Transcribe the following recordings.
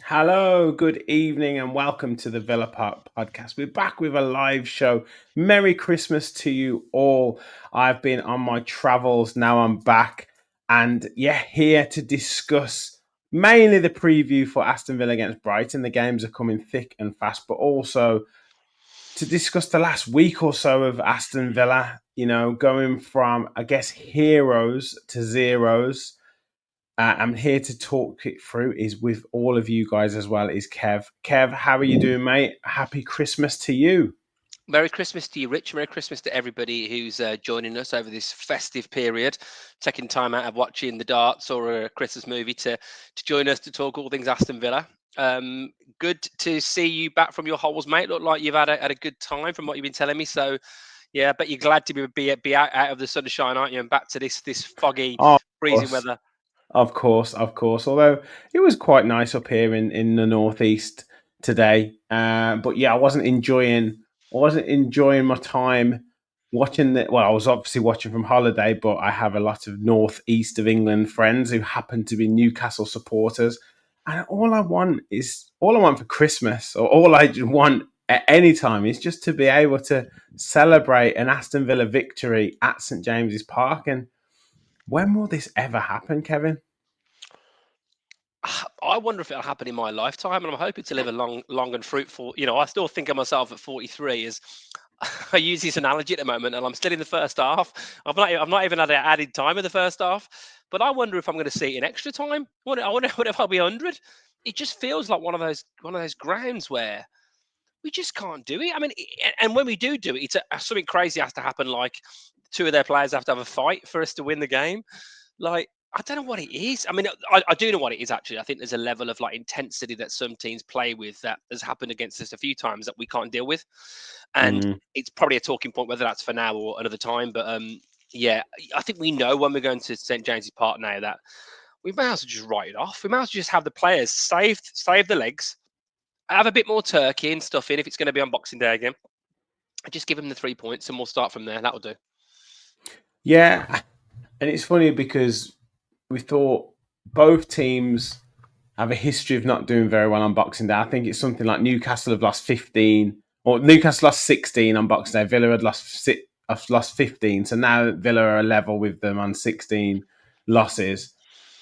Hello, good evening, and welcome to the Villa Park podcast. We're back with a live show. Merry Christmas to you all. I've been on my travels. Now I'm back. And here to discuss mainly the preview for Aston Villa against Brighton. The games are coming thick and fast, but also to discuss the last week or so of Aston Villa, going from, I guess, heroes to zeros. I'm here to talk it through is with all of you guys as well is Kev. Kev, how are you doing, mate? Happy Christmas to you. Merry Christmas to you, Rich. Merry Christmas to everybody who's joining us over this festive period, taking time out of watching the darts or a Christmas movie to join us to talk all things Aston Villa. Good to see you back from your holes, mate. Look like you've had a good time from what you've been telling me. So, yeah, I bet you're glad to be out of the sunshine, aren't you? And back to this foggy, freezing weather. Of course. Although it was quite nice up here in the northeast today. But yeah, I wasn't enjoying my time watching I was obviously watching from holiday, but I have a lot of northeast of England friends who happen to be Newcastle supporters. And all I want for Christmas, or all I want at any time, is just to be able to celebrate an Aston Villa victory at St James's Park. And when will this ever happen, Kevin? I wonder if it'll happen in my lifetime, and I'm hoping to live a long and fruitful. I still think of myself at 43 as I use this analogy at the moment, and I'm still in the first half. I've not even had an added time in the first half, but I wonder if I'm going to see it in extra time. I wonder if I'll be 100. It just feels like one of those grounds where we just can't do it. I mean, and when we do it, it's something crazy has to happen. Like two of their players have to have a fight for us to win the game. Like, I don't know what it is. I mean, I do know what it is, actually. I think there's a level of intensity that some teams play with that has happened against us a few times that we can't deal with. And it's probably a talking point, whether that's for now or another time. But yeah, I think we know when we're going to St James's Park now that we may as well just write it off. We may as well just have the players save the legs, have a bit more turkey and stuff in if it's going to be on Boxing Day again. Just give them the 3 points and we'll start from there. That'll do. Yeah. And it's funny because we thought both teams have a history of not doing very well on Boxing Day. I think it's something like Newcastle have lost 15, or Newcastle lost 16 on Boxing Day. Villa had lost 15. So now Villa are level with them on 16 losses.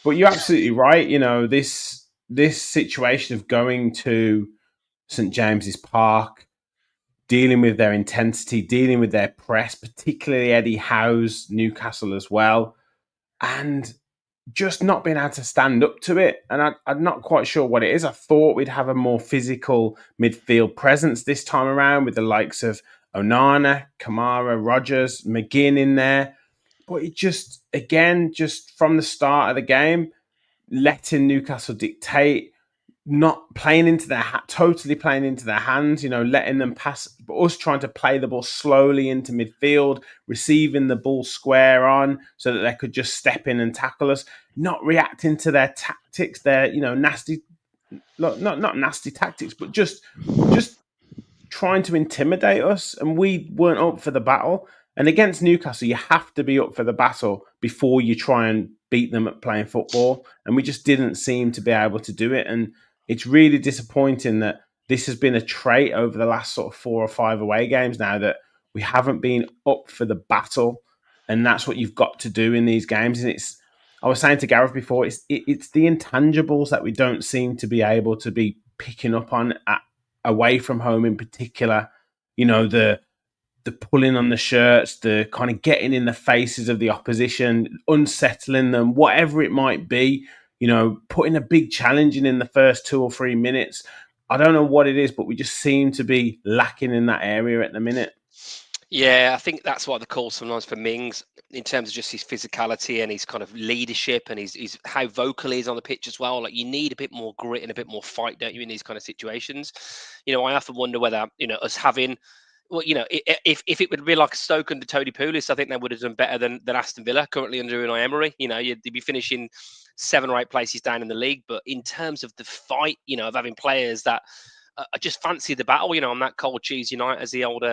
But you're absolutely right. This situation of going to St James's Park, dealing with their intensity, dealing with their press, particularly Eddie Howe's Newcastle as well, and just not being able to stand up to it. And I'm not quite sure what it is. I thought we'd have a more physical midfield presence this time around with the likes of Onana, Kamara, Rodgers, McGinn in there. But it just from the start of the game, letting Newcastle dictate, not playing into totally playing into their hands, letting them pass, but us trying to play the ball slowly into midfield, receiving the ball square on so that they could just step in and tackle us, not reacting to their tactics, their, nasty, not nasty tactics, but just trying to intimidate us. And we weren't up for the battle. And against Newcastle, you have to be up for the battle before you try and beat them at playing football. And we just didn't seem to be able to do it. And it's really disappointing that this has been a trait over the last sort of 4 or 5 away games now, that we haven't been up for the battle. And that's what you've got to do in these games. And I was saying to Gareth before, it's the intangibles that we don't seem to be able to be picking up on away from home in particular. The pulling on the shirts, the kind of getting in the faces of the opposition, unsettling them, whatever it might be, putting a big challenge in the first 2 or 3 minutes. I don't know what it is, but we just seem to be lacking in that area at the minute. Yeah, I think that's what the call sometimes for Mings in terms of just his physicality and his kind of leadership and his how vocal he is on the pitch as well. Like you need a bit more grit and a bit more fight, don't you, in these kind of situations? I often wonder whether us having, well, if it would be like Stoke under Tony Pulis, I think they would have done better than Aston Villa currently under Unai Emery. You'd be finishing 7 or 8 places down in the league, but in terms of the fight, of having players that I just fancy the battle, on that cold Tuesday night, as the old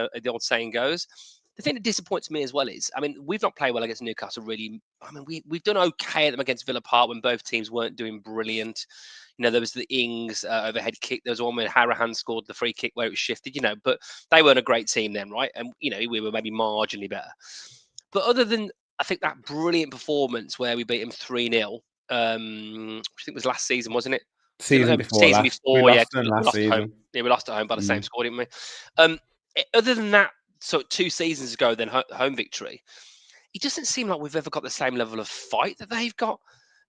saying goes. The thing that disappoints me as well is, I mean, we've not played well against Newcastle really. I mean, we've done okay at them against Villa Park when both teams weren't doing brilliant. There was the Ings overhead kick. There was one where Harahan scored the free kick where it was shifted, but they weren't a great team then, right? And, we were maybe marginally better. But other than, I think, that brilliant performance where we beat them 3-0, which I think was last season, wasn't it? Season before Season last, we before, yeah, lost them we last lost at home. season. Yeah, we lost at home by the same score, didn't we? Other than that, so 2 seasons ago, then home victory, it doesn't seem like we've ever got the same level of fight that they've got.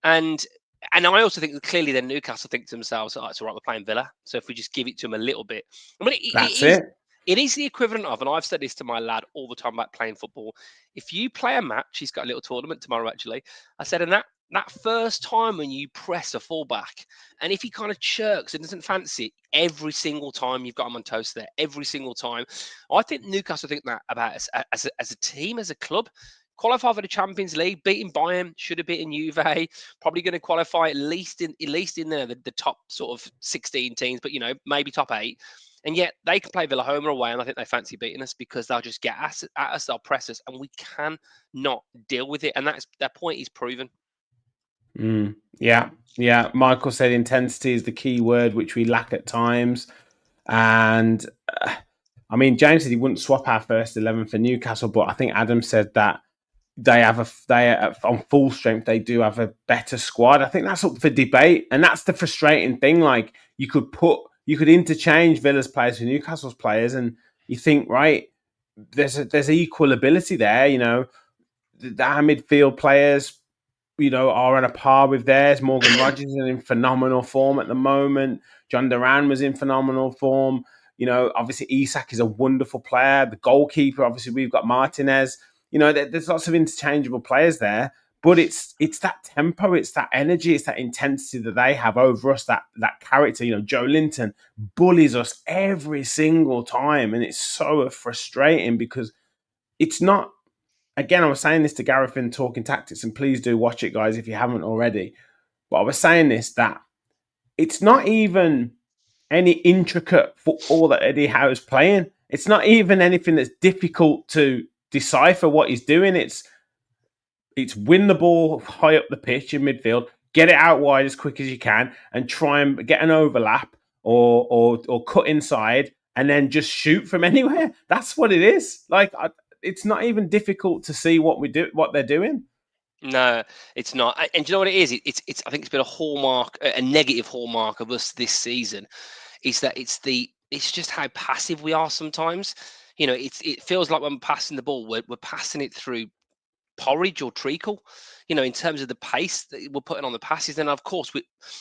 And I also think that clearly then Newcastle think to themselves, oh, it's all right, we're playing Villa. So if we just give it to them a little bit. I mean, That's it. It is the equivalent of, and I've said this to my lad all the time about playing football. If you play a match, he's got a little tournament tomorrow, actually. I said, and that first time when you press a fullback, and if he kind of chirks and doesn't fancy it, every single time you've got him on toast there, every single time. I think Newcastle think that about us as a team, as a club. Qualify for the Champions League, beating Bayern, should have beaten Juve, probably going to qualify at least in the top sort of 16 teams, but maybe top 8. And yet they can play Villa home or away, and I think they fancy beating us because they'll just get at us, they'll press us, and we cannot deal with it. And that point is proven. Yeah. Michael said intensity is the key word, which we lack at times. And I mean, James said he wouldn't swap our first 11 for Newcastle, but I think Adam said that they on full strength, they do have a better squad. I think that's up for debate, and that's the frustrating thing. Like you could interchange Villa's players with Newcastle's players, and you think, right, there's equal ability there. Our midfield players, are on a par with theirs. Morgan Rogers is in phenomenal form at the moment. Jhon Duran was in phenomenal form. Obviously Isak is a wonderful player. The goalkeeper, obviously we've got Martinez. There's lots of interchangeable players there, but it's that tempo, it's that energy, it's that intensity that they have over us, that character. Joe Linton bullies us every single time, and it's so frustrating because it's not. Again, I was saying this to Gareth in Talking Tactics, and please do watch it, guys, if you haven't already. But I was saying this, that it's not even any intricate football that Eddie Howe is playing. It's not even anything that's difficult to decipher what he's doing. It's win the ball high up the pitch in midfield, get it out wide as quick as you can, and try and get an overlap or cut inside, and then just shoot from anywhere. That's what it is. Like it's not even difficult to see what they're doing. No, it's not. And do you know what it is? It's. I think it's been a hallmark, a negative hallmark of us this season, is that it's just how passive we are sometimes. It feels like when we're passing the ball, we're passing it through porridge or treacle, in terms of the pace that we're putting on the passes. Then, of course,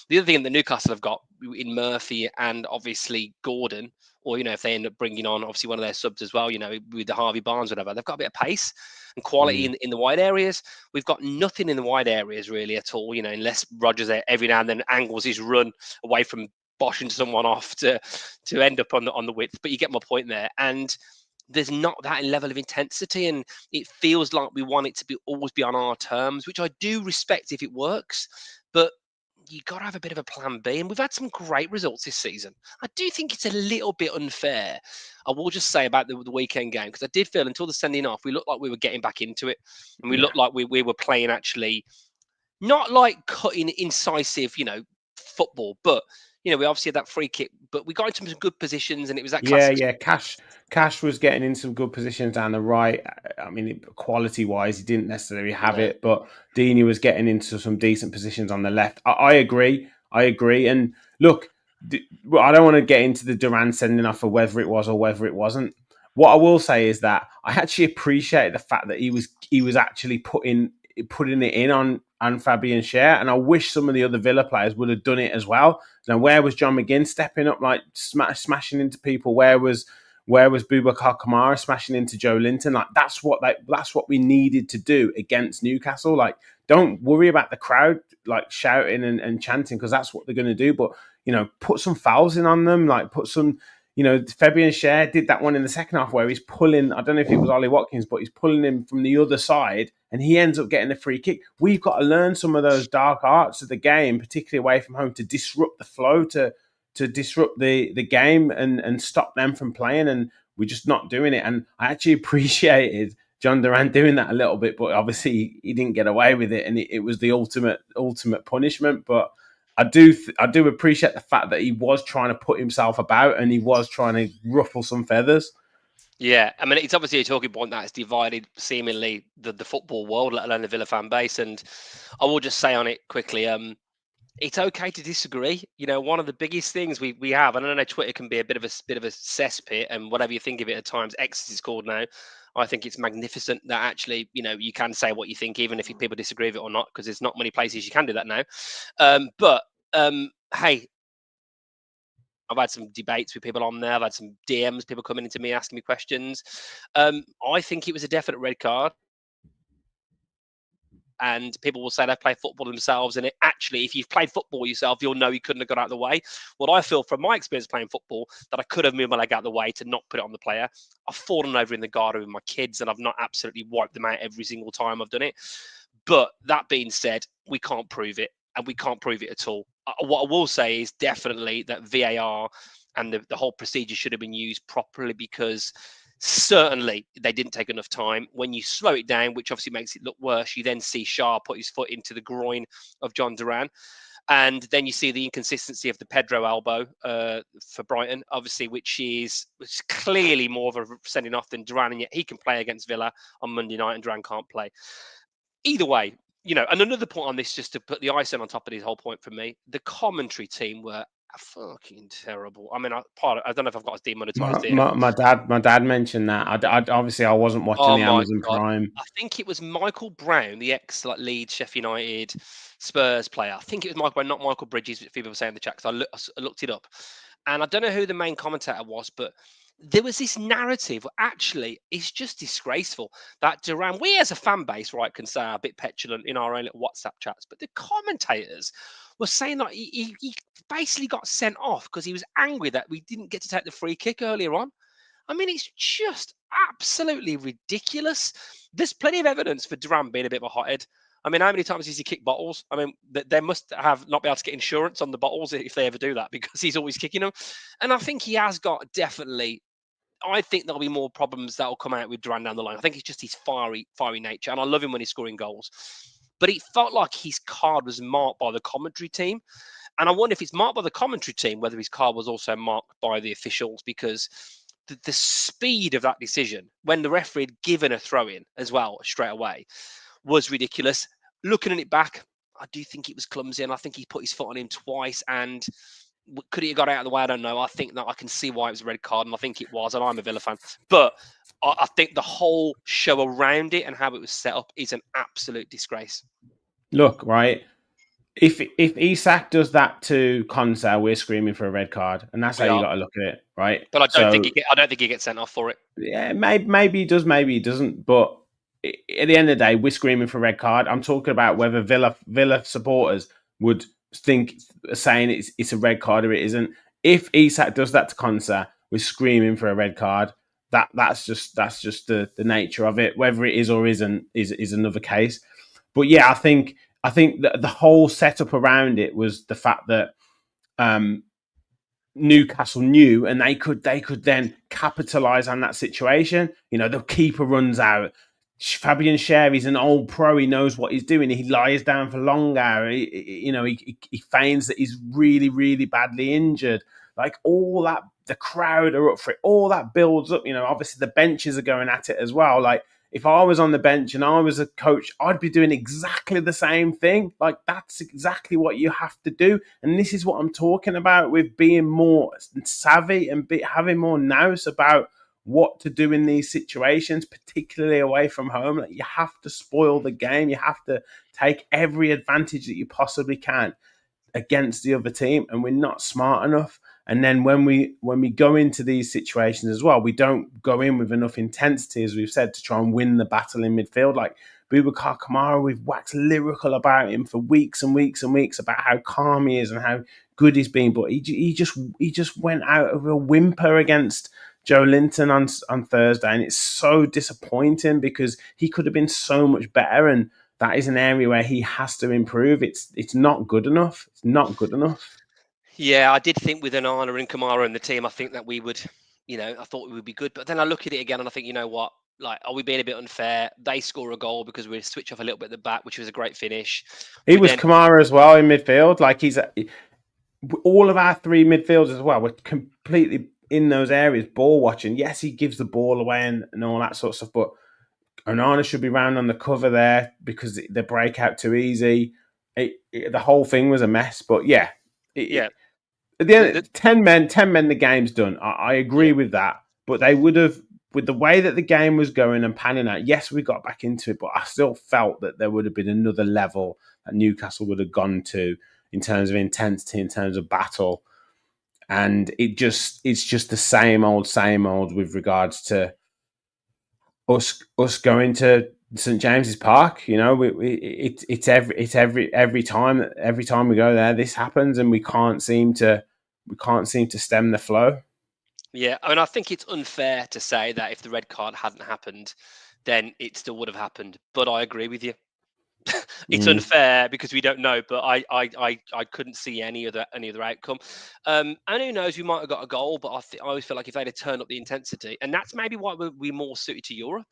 the other thing that Newcastle have got in Murphy and obviously Gordon, or, if they end up bringing on, obviously, one of their subs as well, with the Harvey Barnes, whatever, they've got a bit of pace and quality in the wide areas. We've got nothing in the wide areas really at all, unless Rogers every now and then angles his run away from boshing someone off to end up on the width. But you get my point there. And there's not that level of intensity, and it feels like we want it to always be on our terms, which I do respect if it works, but you got to have a bit of a plan B. And we've had some great results this season. I do think it's a little bit unfair, I will just say, about the weekend game, because I did feel until the sending off, we looked like we were getting back into it, and we looked like we were playing actually not like cutting incisive, football, but we obviously had that free kick, but we got into some good positions, and it was that classic. Yeah. Cash was getting in some good positions down the right. I mean, quality-wise, he didn't necessarily have it, but Deeney was getting into some decent positions on the left. I agree. And look, I don't want to get into the Duran sending off for whether it was or whether it wasn't. What I will say is that I actually appreciate the fact that he was actually putting it in on Fabian Schär, and I wish some of the other Villa players would have done it as well. Now, where was John McGinn stepping up, like smashing into people? Where was Where was Boubacar Kamara smashing into Joe Linton? Like that's what we needed to do against Newcastle. Like, don't worry about the crowd like shouting and chanting, because that's what they're going to do. But put some fouls in on them. Like put some. Fabian Schär did that one in the second half where he's pulling, I don't know if it was Ollie Watkins, but he's pulling him from the other side and he ends up getting a free kick. We've got to learn some of those dark arts of the game, particularly away from home, to disrupt the flow, to disrupt the game and stop them from playing. And we're just not doing it. And I actually appreciated Jhon Duran doing that a little bit, but obviously he didn't get away with it. And it was the ultimate punishment. But I do appreciate the fact that he was trying to put himself about and he was trying to ruffle some feathers. Yeah, I mean, it's obviously a talking point that has divided seemingly the football world, let alone the Villa fan base. And I will just say on it quickly, it's okay to disagree. One of the biggest things we have, and I know Twitter can be a bit of a cesspit, and whatever you think of it at times, X is called now. I think it's magnificent that actually, you can say what you think, even if people disagree with it or not, because there's not many places you can do that now. But hey, I've had some debates with people on there. I've had some DMs, people coming into me, asking me questions. I think it was a definite red card. And people will say they play football themselves. And actually, if you've played football yourself, you'll know you couldn't have got out of the way. What I feel from my experience playing football, that I could have moved my leg out of the way to not put it on the player. I've fallen over in the garden with my kids and I've not absolutely wiped them out every single time I've done it. But that being said, we can't prove it. And we can't prove it at all. What I will say is definitely that VAR and the whole procedure should have been used properly, because certainly they didn't take enough time. When you slow it down, which obviously makes it look worse, you then see Schär put his foot into the groin of Jhon Duran. And then you see the inconsistency of the Pedro elbow for Brighton, obviously, which is clearly more of a sending off than Duran, and yet he can play against Villa on Monday night and Duran can't play. Either way, and another point on this, just to put the icing on top of this whole point for me, the commentary team were fucking terrible. I mean, I don't know if I've got us demonetized here. My dad mentioned that. Obviously I wasn't watching the Amazon God. Prime. I think it was Michael Brown, the ex Leeds, Sheffield United, Spurs player. I think it was Michael Brown, not Michael Bridges, which people were saying in the chat, because I looked it up. And I don't know who the main commentator was, but there was this narrative. Actually, it's just disgraceful that Duran, we as a fan base, right, can say are a bit petulant in our own little WhatsApp chats, but the commentators were saying that he basically got sent off because he was angry that we didn't get to take the free kick earlier on. I mean, it's just absolutely ridiculous. There's plenty of evidence for Duran being a bit of a hothead. I mean, how many times has he kicked bottles? I mean, they must have not be able to get insurance on the bottles if they ever do that, because he's always kicking them. And I think he has got definitely, I think there'll be more problems that will come out with Duran down the line. I think it's just his fiery nature. And I love him when he's scoring goals. But it felt like his card was marked by the commentary team. And I wonder if it's marked by the commentary team, whether his card was also marked by the officials, because the speed of that decision, when the referee had given a throw-in as well straight away, was ridiculous. Looking at it back, I do think it was clumsy, and I think he put his foot on him twice. And could he have got out of the way? I don't know. I think that I can see why it was a red card, and I think it was, and I'm a Villa fan. But I think the whole show around it and how it was set up is an absolute disgrace. Look, right, if Isak does that to Konsa, we're screaming for a red card, and that's how you got to look at it, right? But I don't think he gets sent off for it. Yeah, maybe he does, maybe he doesn't. But at the end of the day, we're screaming for a red card. I'm talking about whether Villa supporters would think saying it's a red card or it isn't. If Isak does that to Konsa, we're screaming for a red card. That's just the nature of it. Whether it is or isn't is another case. But yeah, I think that the whole setup around it was the fact that Newcastle knew, and they could then capitalize on that situation. The keeper runs out. Fabian Schär is an old pro. He knows what he's doing. He lies down for longer. He feigns that he's really, really badly injured. Like all that, the crowd are up for it. All that builds up. Obviously the benches are going at it as well. Like if I was on the bench and I was a coach, I'd be doing exactly the same thing. Like that's exactly what you have to do. And this is what I'm talking about with being more savvy and having more nous about what to do in these situations, particularly away from home. Like you have to spoil the game. You have to take every advantage that you possibly can against the other team, and we're not smart enough. And then when we go into these situations as well, we don't go in with enough intensity, as we've said, to try and win the battle in midfield. Like Boubacar Kamara, we've waxed lyrical about him for weeks and weeks and weeks about how calm he is and how good he's been, but he just went out of a whimper against Joe Linton on Thursday, and it's so disappointing because he could have been so much better, and that is an area where he has to improve. It's not good enough. It's not good enough. Yeah, I did think with Onana and Kamara and the team, I think that we would, I thought we would be good. But then I look at it again and I think, you know what? Like, are we being a bit unfair? They score a goal because we switch off a little bit at the back, which was a great finish. He was Kamara as well in midfield. Like all of our three midfielders as well were completely in those areas, ball watching. Yes, he gives the ball away and all that sort of stuff, but Onana should be round on the cover there because the breakout too easy. The whole thing was a mess. But yeah, at the end, 10 men, the game's done. I agree with that. But they would have, with the way that the game was going and panning out, yes, we got back into it, but I still felt that there would have been another level that Newcastle would have gone to in terms of intensity, in terms of battle. And it's just the same old with regards to us going to St James's Park. It's every time we go there, this happens, and we can't seem to stem the flow. Yeah, I mean, I think it's unfair to say that if the red card hadn't happened, then it still would have happened. But I agree with you. It's unfair because we don't know, but I couldn't see any other outcome. And who knows, we might have got a goal, but I always feel like if they'd have turned up the intensity, and that's maybe why we're more suited to Europe.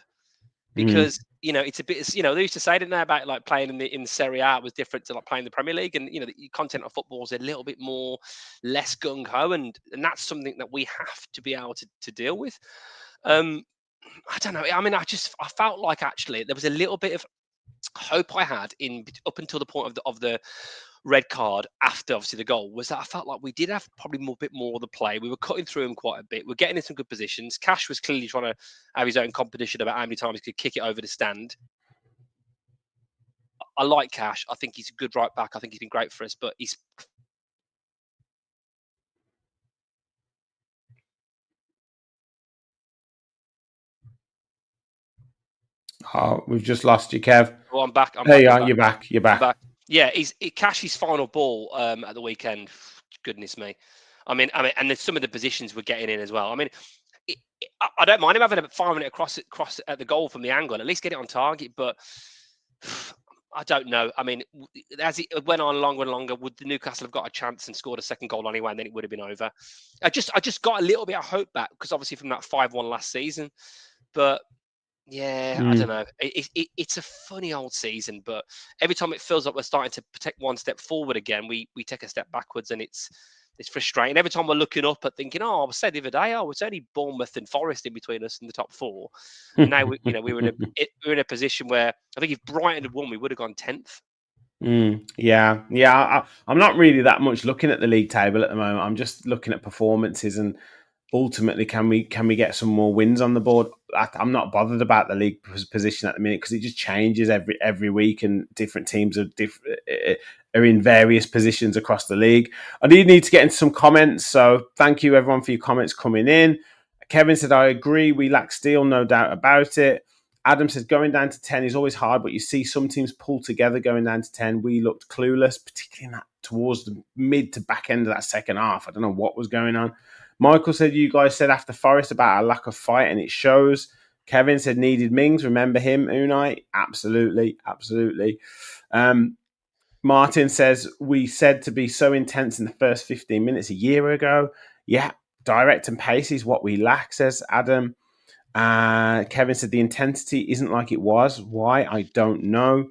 Because it's a bit, they used to say, didn't they, about like playing in Serie A was different to like playing the Premier League, and the content of football is a little bit more less gung ho, and that's something that we have to be able to deal with. I don't know. I mean, I felt like actually there was a little bit of hope I had in up until the point of the red card after obviously the goal, was that I felt like we did have probably a bit more of the play. We were cutting through him quite a bit. We're getting in some good positions. Cash was clearly trying to have his own competition about how many times he could kick it over the stand. I like Cash. I think he's a good right back. I think he's been great for us, but he's... Oh, we've just lost you, Kev. Oh, I'm back. You're back. You're back. Yeah, Cash's final ball at the weekend. Goodness me. I mean, and there's some of the positions we're getting in as well. I mean, I don't mind him having a 5 minute cross at the goal from the angle, at least get it on target. But I don't know. I mean, as it went on longer and longer, would the Newcastle have got a chance and scored a second goal anyway, and then it would have been over? I just got a little bit of hope back because obviously from that 5-1 last season, but. Yeah, I don't know. It's a funny old season, but every time it feels like we're starting to take one step forward again, we take a step backwards, and it's frustrating. Every time we're looking up at thinking, I said the other day, it's only Bournemouth and Forest in between us in the top 4, and now we were in a position where I think if Brighton had won, we would have gone 10th. Yeah. I'm not really that much looking at the league table at the moment. I'm just looking at performances and ultimately, can we get some more wins on the board? I'm not bothered about the league position at the minute because it just changes every week, and different teams are in various positions across the league. I do need to get into some comments, so thank you everyone for your comments coming in. Kevin said, I agree, we lack steel, no doubt about it. Adam says, going down to 10 is always hard, but you see some teams pull together going down to 10. We looked clueless, particularly in that towards the mid to back end of that second half. I don't know what was going on. Michael said, you guys said after Forest about a lack of fight, and it shows. Kevin said, needed Mings. Remember him, Unai? Absolutely. Martin says, we said to be so intense in the first 15 minutes a year ago. Yeah, direct and pace is what we lack, says Adam. Kevin said, the intensity isn't like it was. Why? I don't know.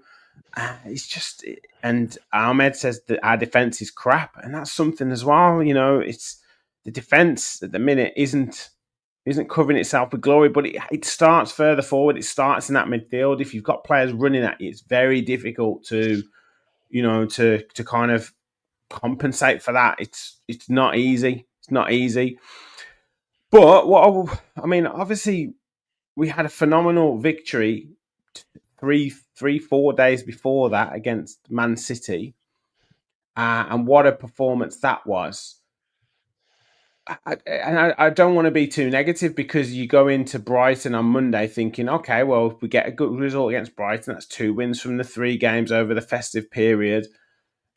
It's just, and Ahmed says that our defense is crap, and that's something as well. It's the defense at the minute isn't covering itself with glory, but it starts further forward. It starts in that midfield. If you've got players running at you, it's very difficult to kind of compensate for that. It's not easy. It's not easy. But obviously, we had a phenomenal victory 4 days before that against Man City, and what a performance that was. I don't want to be too negative, because you go into Brighton on Monday thinking, okay, well, if we get a good result against Brighton, that's 2 wins from the 3 games over the festive period.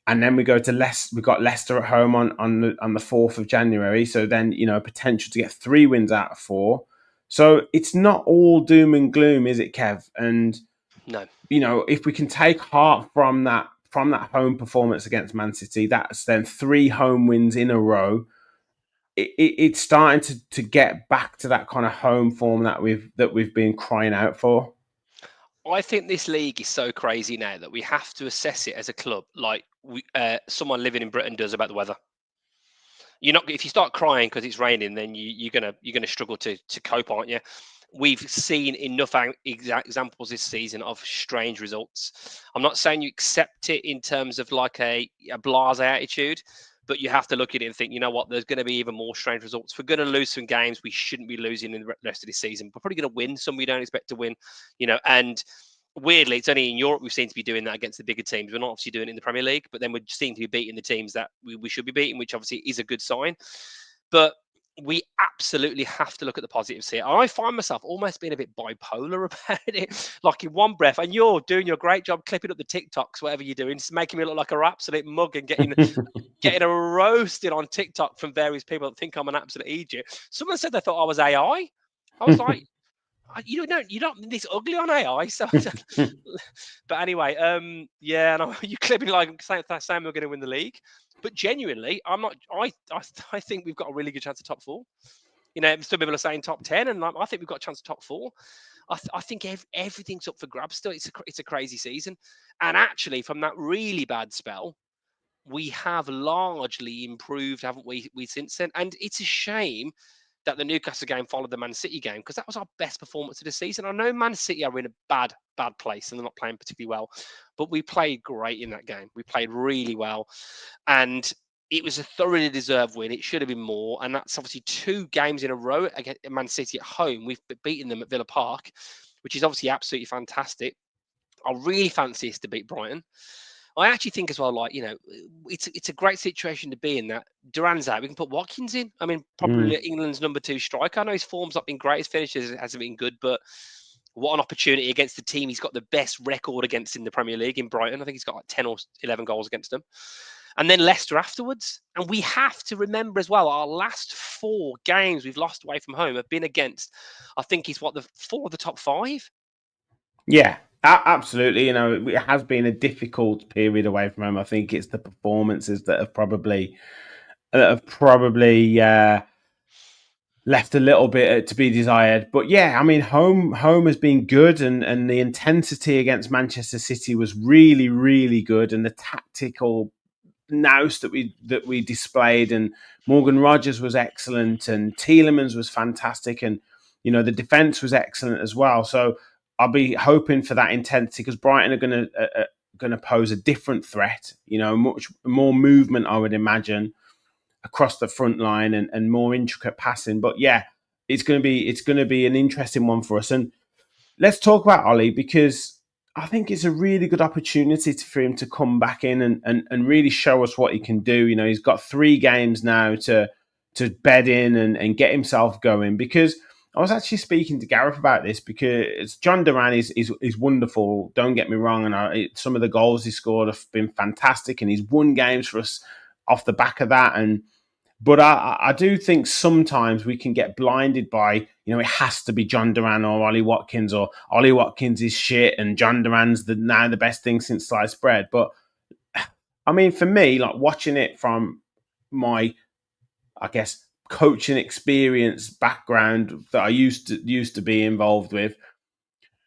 And then we go to Leicester. We've got Leicester at home on the 4th of January. So then, potential to get 3 wins out of 4. So it's not all doom and gloom, is it, Kev? And No. If we can take heart from that home performance against Man City, that's then 3 home wins in a row. It's starting to get back to that kind of home form that we've been crying out for. I think this league is so crazy now that we have to assess it as a club, like someone living in Britain does about the weather. You're not, if you start crying because it's raining, then you're gonna struggle to cope, aren't you? We've seen enough examples this season of strange results. I'm not saying you accept it in terms of like a blasé attitude, but you have to look at it and think, you know what, there's going to be even more strange results. We're going to lose some games we shouldn't be losing in the rest of the season. We're probably going to win some we don't expect to win, and weirdly, it's only in Europe we seem to be doing that against the bigger teams. We're not obviously doing it in the Premier League, but then we seem to be beating the teams that we should be beating, which obviously is a good sign. But we absolutely have to look at the positives here. I find myself almost being a bit bipolar about it. Like in one breath, and you're doing your great job clipping up the TikToks, whatever you're doing, just making me look like an absolute mug and getting a roasted on TikTok from various people that think I'm an absolute idiot. Someone said they thought I was AI. I was like, you're not this ugly on AI. So, but anyway, yeah, and you clipping like saying we're going to win the league, but genuinely, I'm not. I think we've got a really good chance of top 4. Some people are saying top 10, and I think we've got a chance of top 4. I think everything's up for grabs still. It's a crazy season, and actually, from that really bad spell, we have largely improved, haven't we since then? And it's a shame that the Newcastle game followed the Man City game, because that was our best performance of the season. I know Man City are in a bad place and they're not playing particularly well, but we played great in that game. We played really well, and it was a thoroughly deserved win. It should have been more, and that's obviously 2 games in a row against Man City at home. We've beaten them at Villa Park, which is obviously absolutely fantastic. I really fancy us to beat Brighton. I actually think as well, like, it's a great situation to be in, that Duran's out. We can put Watkins in. I mean, probably England's number 2 striker. I know his form's not been great. His finishes hasn't been good, but what an opportunity against the team he's got the best record against in the Premier League, in Brighton. I think he's got like 10 or 11 goals against them. And then Leicester afterwards. And we have to remember as well, our last 4 games we've lost away from home have been against, I think he's the 4 of the top 5. Yeah, absolutely. It has been a difficult period away from home. I think it's the performances that have probably left a little bit to be desired. But yeah, I mean, home has been good, and the intensity against Manchester City was really, really good, and the tactical nous that we displayed, and Morgan Rogers was excellent, and Tielemans was fantastic, and the defense was excellent as well. So I'll be hoping for that intensity, because Brighton are going to pose a different threat. Much more movement, I would imagine, across the front line, and more intricate passing. But yeah, it's going to be an interesting one for us. And let's talk about Ollie, because I think it's a really good opportunity for him to come back in and really show us what he can do. He's got 3 games now to bed in and get himself going. Because I was actually speaking to Gareth about this, because Jhon Duran is wonderful. Don't get me wrong, and some of the goals he scored have been fantastic, and he's won games for us off the back of that. But I do think sometimes we can get blinded by, it has to be Jhon Duran or Ollie Watkins, or Ollie Watkins is shit and Jhon Duran's now the best thing since sliced bread. But I mean, for me, like, watching it from my, I guess, coaching experience background that I used to be involved with,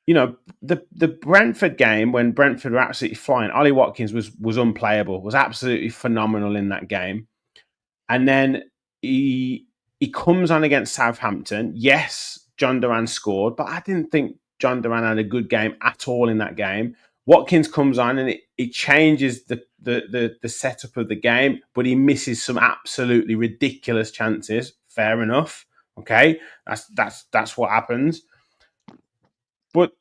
the Brentford game, when Brentford were absolutely flying, Ollie Watkins was unplayable, was absolutely phenomenal in that game. And then he comes on against Southampton. Yes, Jhon Duran scored, but I didn't think Jhon Duran had a good game at all in that game. Watkins comes on and it changes the setup of the game, but he misses some absolutely ridiculous chances. Fair enough. Okay, that's what happens. But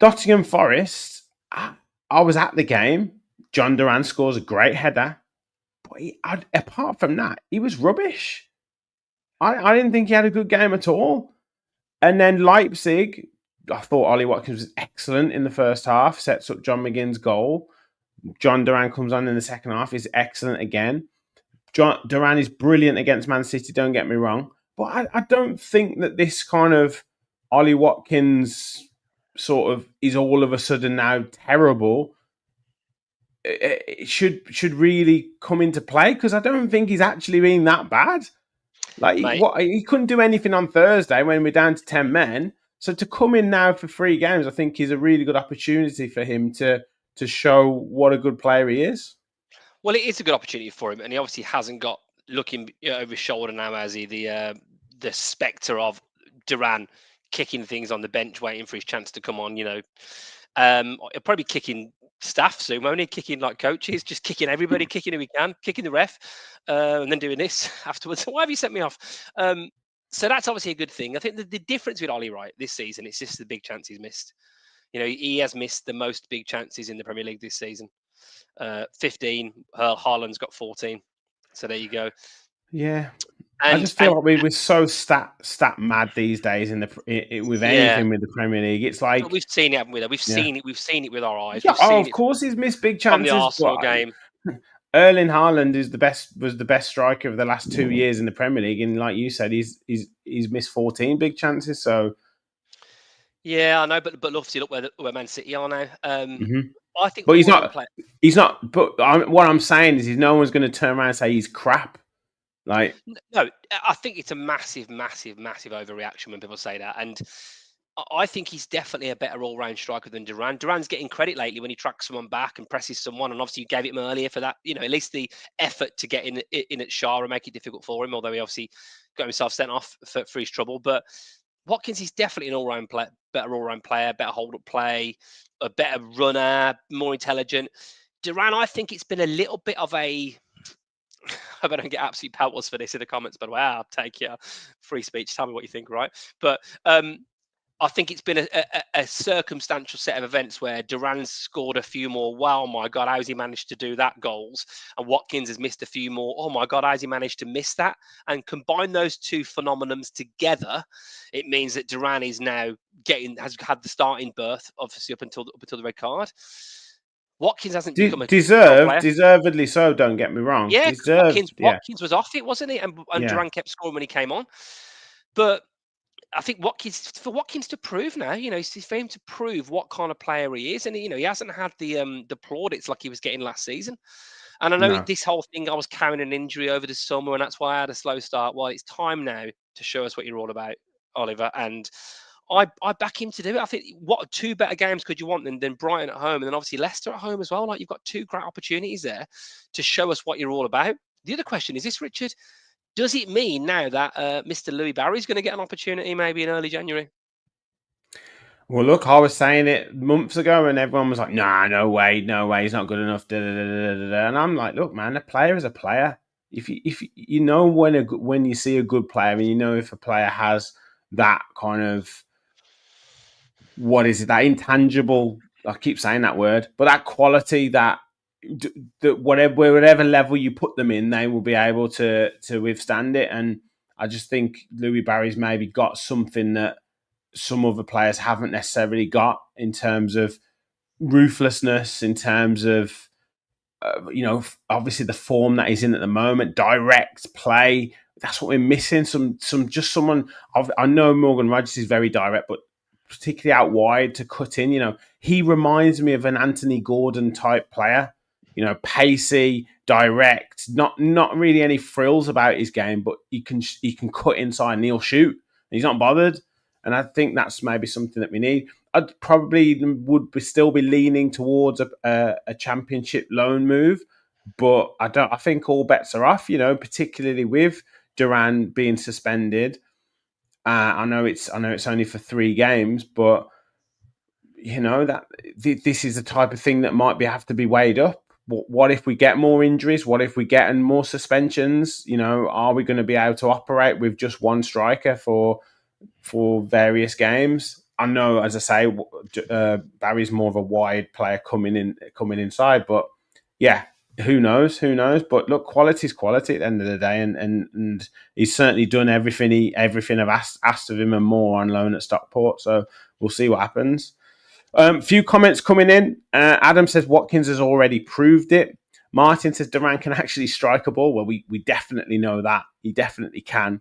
Nottingham Forest, I was at the game. Jhon Duran scores a great header. But apart from that, he was rubbish. I didn't think he had a good game at all. And then Leipzig, I thought Ollie Watkins was excellent in the first half, sets up John McGinn's goal. Jhon Duran comes on in the second half, is excellent again. Jhon Duran is brilliant against Man City, don't get me wrong. But I don't think that this kind of Ollie Watkins sort of is all of a sudden now terrible. It should really come into play, because I don't think he's actually been that bad. Like Mate, he couldn't do anything on Thursday when we're down to 10 men. So to come in now for 3 games, I think is a really good opportunity for him to show what a good player he is. well, it is a good opportunity for him, and he obviously hasn't got looking over his shoulder now, has he? The spectre of Duran kicking things on the bench, waiting for his chance to come on. He'll probably be kicking staff soon, won't he? Kicking like coaches, just kicking everybody, kicking who he can, kicking the ref, and then doing this afterwards. Why have you sent me off? So that's obviously a good thing. I think the difference with Ollie Wright this season is just the big chance he's missed. He has missed the most big chances in the Premier League this season. 15. Haaland's got 14. So there you go. Yeah. I And just feel like we're so stat mad these days with yeah, anything with the Premier League. It's but like, we've seen it, haven't we? Though? We've yeah, seen it. We've seen it with our eyes. yeah. We've Oh, seen of it course he's missed big from the chances, but Arsenal game. Erling Haaland was the best striker of the last 2 years in the Premier League, and like you said, he's missed 14 big chances. So Yeah, I know, but obviously look where Man City are now. mhm. I think But all round play. he's not. But what I'm saying is, no one's going to turn around and say he's crap. Like, No, I think it's a massive, massive, massive overreaction when people say that. And I think he's definitely a better all-round striker than Duran. Duran's getting credit lately when he tracks someone back and presses someone, and obviously you gave it him earlier for that. At least the effort to get in at Shah and make it difficult for him. Although he obviously got himself sent off for his trouble, but Watkins is definitely an all-round player, better all-round player, better hold-up play, a better runner, more intelligent. Duran, I think it's been a little bit of a I hope I don't get absolute pelters for this in the comments, but wow, I'll take your free speech. Tell me what you think, right? But I think it's been a circumstantial set of events where Duran's scored a few more. Wow, my God, how's he managed to do that? Goals, and Watkins has missed a few more. Oh my God, how's he managed to miss that? And combine those two phenomenons together, it means that Duran is now has had the starting berth, obviously up until the red card. Watkins hasn't become a top player. deservedly so. Don't get me wrong. Yeah, because Deserved. Yeah, Watkins was off it, wasn't he? And yeah. Duran kept scoring when he came on. But I think Watkins to prove now, it's for him to prove what kind of player he is, and he hasn't had the plaudits like he was getting last season. And I know No. this whole thing, I was carrying an injury over the summer, and that's why I had a slow start. Well, it's time now to show us what you're all about, Oliver. And I back him to do it. I think what two better games could you want than Brighton at home, and then obviously Leicester at home as well. Like, you've got two great opportunities there to show us what you're all about. The other question is this, Richard: does it mean now that Mr. Louis Barry's going to get an opportunity maybe in early January? Well, look, I was saying it months ago, and everyone was like, "Nah, no way, he's not good enough." Da, da, da, da, da, da. And I'm like, "Look, man, a player is a player. If you know when you see a good player, and you know if a player has that kind of, what is it, that intangible, I keep saying that word, but that quality, that whatever level you put them in, they will be able to withstand it." And I just think Louis Barry's maybe got something that some other players haven't necessarily got, in terms of ruthlessness, in terms of obviously the form that he's in at the moment, direct play. That's what we're missing. Just someone. I know Morgan Rogers is very direct, but particularly out wide to cut in. He reminds me of an Anthony Gordon type player. Pacey, direct, not really any frills about his game, but he can cut inside and he'll shoot. He's not bothered, and I think that's maybe something that we need. I'd probably still be leaning towards a championship loan move, but I think all bets are off. Particularly with Duran being suspended. I know it's only for 3 games, but that this is the type of thing that might have to be weighed up. What if we get more injuries? What if we get more suspensions? Are we going to be able to operate with just one striker for various games? I know, as I say, Barry's more of a wide player coming inside, but yeah, who knows? Who knows? But look, quality is quality at the end of the day, and he's certainly done everything I've asked of him and more on loan at Stockport. So we'll see what happens. Few comments coming in. Adam says Watkins has already proved it. Martin says Duran can actually strike a ball. Well, we definitely know that. He definitely can.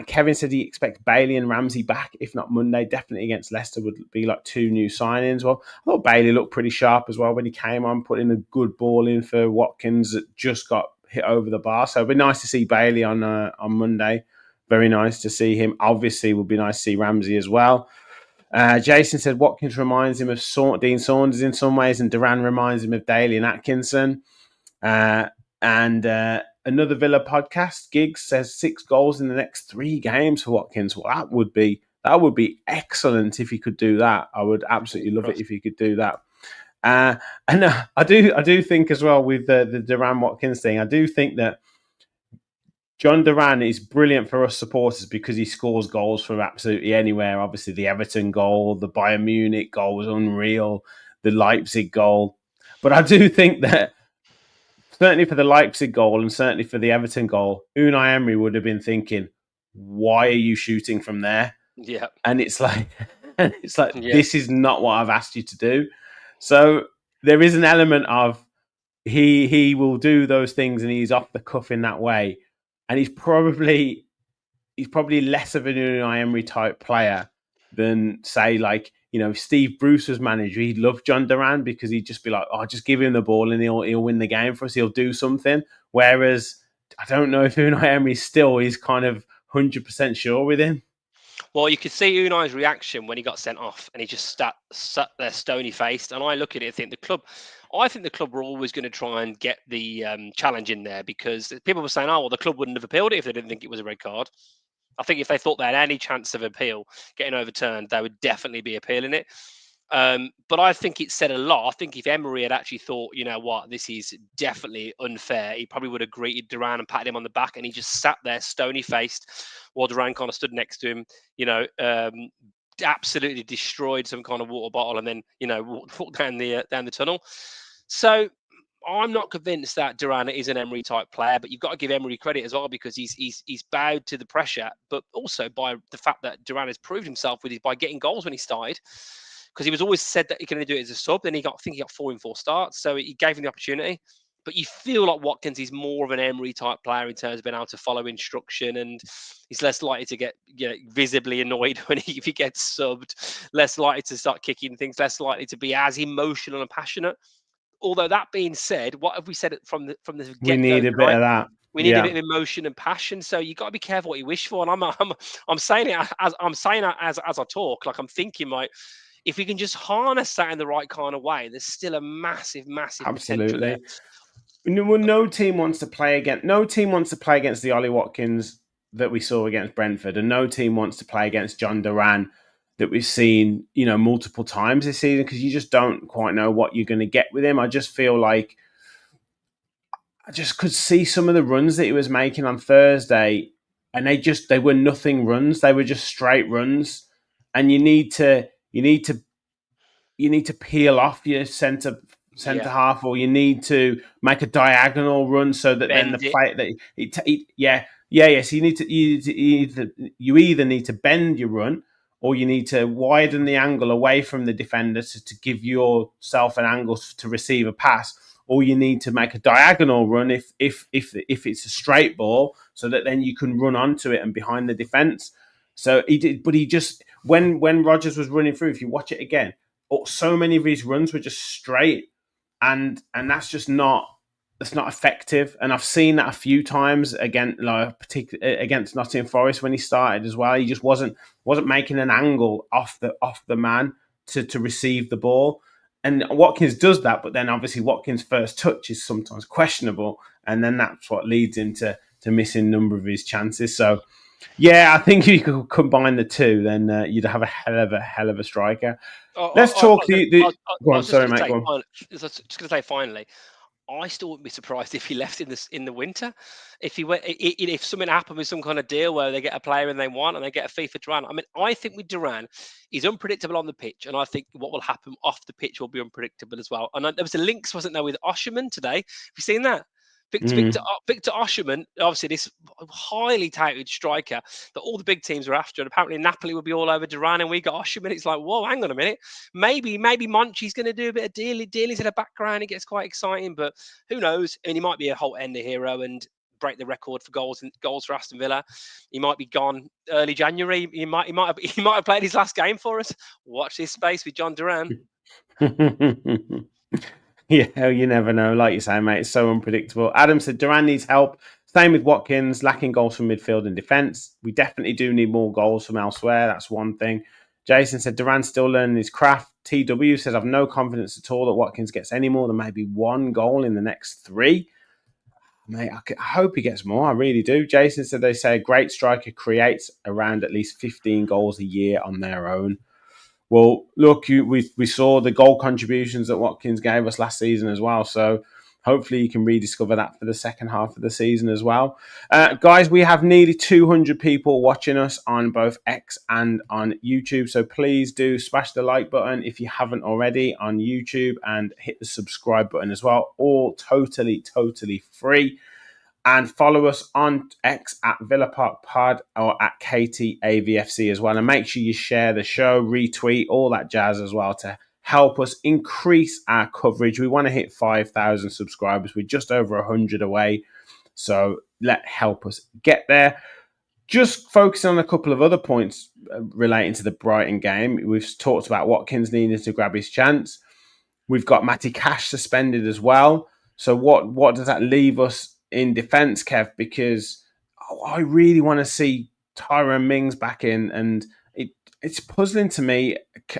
Kevin said he expects Bailey and Ramsey back, if not Monday. Definitely against Leicester would be like 2 new signings. Well, I thought Bailey looked pretty sharp as well when he came on, putting a good ball in for Watkins that just got hit over the bar. So it'd be nice to see Bailey on Monday. Very nice to see him. Obviously, it would be nice to see Ramsey as well. Jason said Watkins reminds him of Dean Saunders in some ways, and Duran reminds him of Daly and Atkinson. And another Villa podcast, Giggs says 6 goals in the next 3 games for Watkins. Well, that would be excellent if he could do that. I would absolutely love it if he could do that. And I do think as well with the Duran Watkins thing, I do think that Jhon Duran is brilliant for us supporters because he scores goals from absolutely anywhere. Obviously, the Everton goal, the Bayern Munich goal was unreal, the Leipzig goal. But I do think that certainly for the Leipzig goal and certainly for the Everton goal, Unai Emery would have been thinking, why are you shooting from there? Yeah. And it's like, This is not what I've asked you to do. So there is an element of he will do those things and he's off the cuff in that way. And he's probably less of an Unai Emery type player than, say, like, if Steve Bruce was manager, he'd love Jhon Duran because he'd just be like, oh, just give him the ball and he'll win the game for us. He'll do something. Whereas I don't know if Unai Emery still is kind of 100% sure with him. Well, you could see Unai's reaction when he got sent off and he just sat there stony faced. And I look at it and think the club were always going to try and get the challenge in there because people were saying, oh, well, the club wouldn't have appealed it if they didn't think it was a red card. I think if they thought they had any chance of appeal getting overturned, they would definitely be appealing it. But I think it said a lot. I think if Emery had actually thought, you know what, this is definitely unfair, he probably would have greeted Duran and patted him on the back, and he just sat there stony faced while Duran kind of stood next to him, absolutely destroyed some kind of water bottle and then, walked down the tunnel. So I'm not convinced that Duran is an Emery type player, but you've got to give Emery credit as well because he's bowed to the pressure, but also by the fact that Duran has proved himself by getting goals when he started. Because he was always said that he can only do it as a sub. Then I think he got 4 in 4 starts, so he gave him the opportunity. But you feel like Watkins is more of an Emery type player in terms of being able to follow instruction, and he's less likely to get visibly annoyed if he gets subbed, less likely to start kicking things, less likely to be as emotional and passionate. Although that being said, what have we said from the get-go? We need a bit of that. We need a bit of emotion and passion. So you got to be careful what you wish for. And I'm saying it as I talk. Like I'm thinking, like, if we can just harness that in the right kind of way, there's still a massive potential there. No team wants to play against the Ollie Watkins that we saw against Brentford, and no team wants to play against Jhon Duran that we've seen, multiple times this season because you just don't quite know what you're going to get with him. I just feel like I just could see some of the runs that he was making on Thursday, and they were nothing runs. They were just straight runs, and you need to peel off your centre half, or you need to make a diagonal run so that Bend then the play So you either need to bend your run, or you need to widen the angle away from the defender to give yourself an angle to receive a pass, or you need to make a diagonal run if it's a straight ball, so that then you can run onto it and behind the defence. So he did, but he just when Rodgers was running through, if you watch it again, so many of his runs were just straight, and that's just not effective. And I've seen that a few times against Nottingham Forest when he started as well. He just wasn't making an angle off the man to receive the ball. And Watkins does that, but then obviously Watkins' first touch is sometimes questionable, and then that's what leads him to missing a number of his chances. So, yeah, I think if you could combine the two, then you'd have a hell of a striker. Let's talk. Go on, sorry, mate. Go on. Just going to say finally, I still wouldn't be surprised if he left in the winter. If he went, if something happened with some kind of deal where they get a player and they want and they get a fee for Duran. I mean, I think with Duran, he's unpredictable on the pitch, and I think what will happen off the pitch will be unpredictable as well. And there was a links, wasn't there, with Osherman today? Have you seen that? Victor Osherman, obviously this highly touted striker that all the big teams were after, and apparently Napoli would be all over Duran, and we got Osherman. It's like, whoa, hang on a minute, maybe Monchi's going to do a bit of dealies in the background. It gets quite exciting, but who knows? I mean, he might be a whole ender hero and break the record for goals for Aston Villa. He might be gone early January. He might have played his last game for us. Watch this space with Jhon Duran. Yeah, you never know. Like you say, mate, it's so unpredictable. Adam said Duran needs help. Same with Watkins, lacking goals from midfield and defence. We definitely do need more goals from elsewhere. That's one thing. Jason said Duran's still learning his craft. TW says I've no confidence at all that Watkins gets any more than maybe one goal in the next 3. Mate, I hope he gets more. I really do. Jason said they say a great striker creates around at least 15 goals a year on their own. Well, look, we saw the goal contributions that Watkins gave us last season as well. So hopefully you can rediscover that for the second half of the season as well. Guys, we have nearly 200 people watching us on both X and on YouTube. So please do smash the like button if you haven't already on YouTube, and hit the subscribe button as well. All totally free. And follow us on X at Villa Park Pod or at KTAVFC as well. And make sure you share the show, retweet, all that jazz as well to help us increase our coverage. We want to hit 5,000 subscribers. We're just over 100 away. So help us get there. Just focusing on a couple of other points relating to the Brighton game. We've talked about Watkins needing to grab his chance. We've got Matty Cash suspended as well. So what does that leave us in defence, Kev? Because I really want to see Tyrone Mings back in, and it's puzzling to me.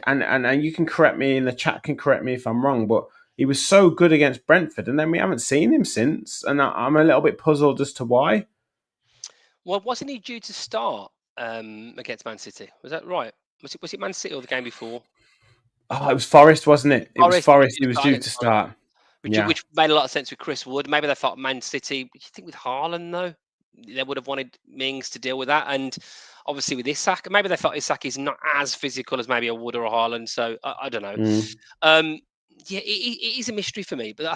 And you can correct me in the chat, can correct me if I'm wrong, but he was so good against Brentford, and then we haven't seen him since, and I'm a little bit puzzled as to why. Well, wasn't he due to start against Man City? Was that right? Was it Man City or the game before? Oh, it was Forest, wasn't it? It was Forest. He was due to start. Which made a lot of sense with Chris Wood. Maybe they thought Man City. You think with Haaland though, they would have wanted Mings to deal with that, and obviously with Isak, maybe they thought Isak is not as physical as maybe a Wood or a Haaland. So I don't know. Yeah, it is a mystery for me, but I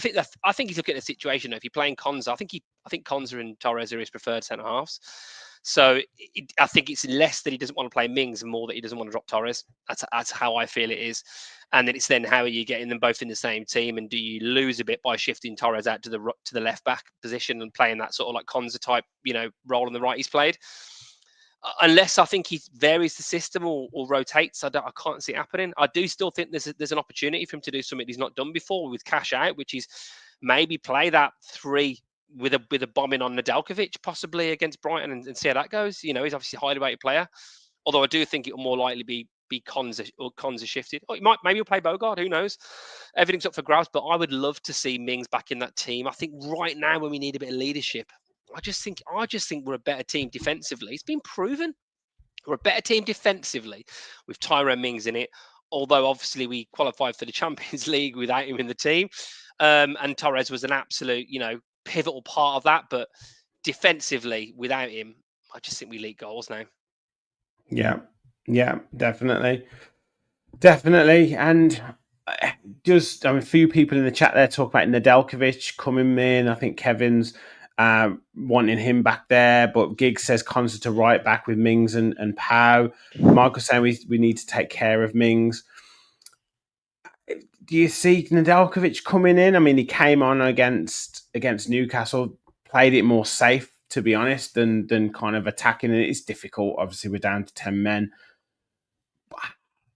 think he's looking at the situation. If you're playing Konza, I think Konza and Torres are his preferred centre halves. So I think it's less that he doesn't want to play Mings and more that he doesn't want to drop Torres. That's how I feel it is. And then it's then how are you getting them both in the same team, and do you lose a bit by shifting Torres out to the left back position and playing that sort of like Konza type, role on the right he's played. Unless I think he varies the system or rotates, I can't see it happening. I do still think there's an opportunity for him to do something he's not done before with Cash out, which is maybe play that 3 with a bombing on Nedeljkovic possibly against Brighton and see how that goes. He's obviously a highly rated player, although I do think it will more likely be Konza shifted. Maybe he'll play Bogard. Who knows? Everything's up for grabs. But I would love to see Mings back in that team. I think right now when we need a bit of leadership, I just think we're a better team defensively. It's been proven we're a better team defensively with Tyrone Mings in it. Although obviously we qualified for the Champions League without him in the team, and Torres was an absolute pivotal part of that. But defensively, without him, I just think we leak goals now. Yeah, definitely. And just, a few people in the chat there talk about Nedeljkovic coming in. I think Kevin's wanting him back there, but Giggs says Konza to right back with Mings and Pau. Michael saying we need to take care of Mings. Do you see Nedeljkovic coming in? I mean, he came on against Newcastle, played it more safe, to be honest, than kind of attacking. And it's difficult. Obviously, we're down to 10 men. But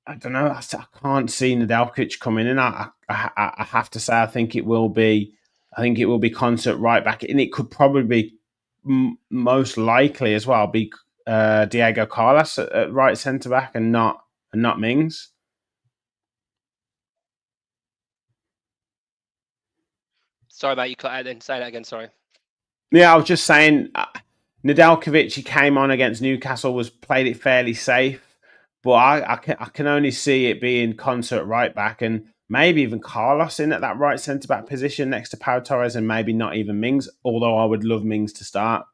I don't know. I can't see Nedeljkovic coming in. I have to say, I think it will be Konza right back, and it could probably be most likely as well be Diego Carlos at right centre back, and not Mings. Sorry about you cut out then. Say that again, sorry. Yeah, I was just saying Nedeljkovic, he came on against Newcastle, played it fairly safe, but I can only see it being Konza right back, and maybe even Carlos in at that right centre back position next to Pau Torres, and maybe not even Mings. Although I would love Mings to start.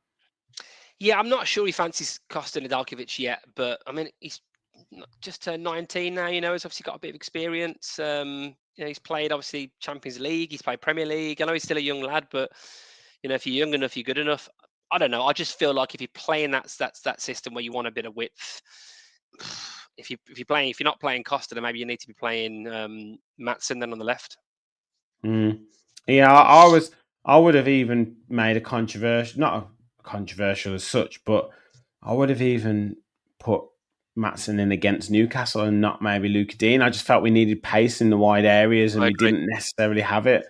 Yeah, I'm not sure he fancies Costa Nedeljkovic yet, but I mean, he's just turned 19 now. He's obviously got a bit of experience. He's played obviously Champions League. He's played Premier League. I know he's still a young lad, but if you're young enough, you're good enough. I don't know. I just feel like if you're playing that system where you want a bit of width, if you're not playing Costa, then maybe you need to be playing Maatsen then on the left. Yeah, I would have even made a controversial, not a controversial as such, but I would have even put Maatsen in against Newcastle and not maybe Luca Dean. I just felt we needed pace in the wide areas, and I we agree. didn't necessarily have it.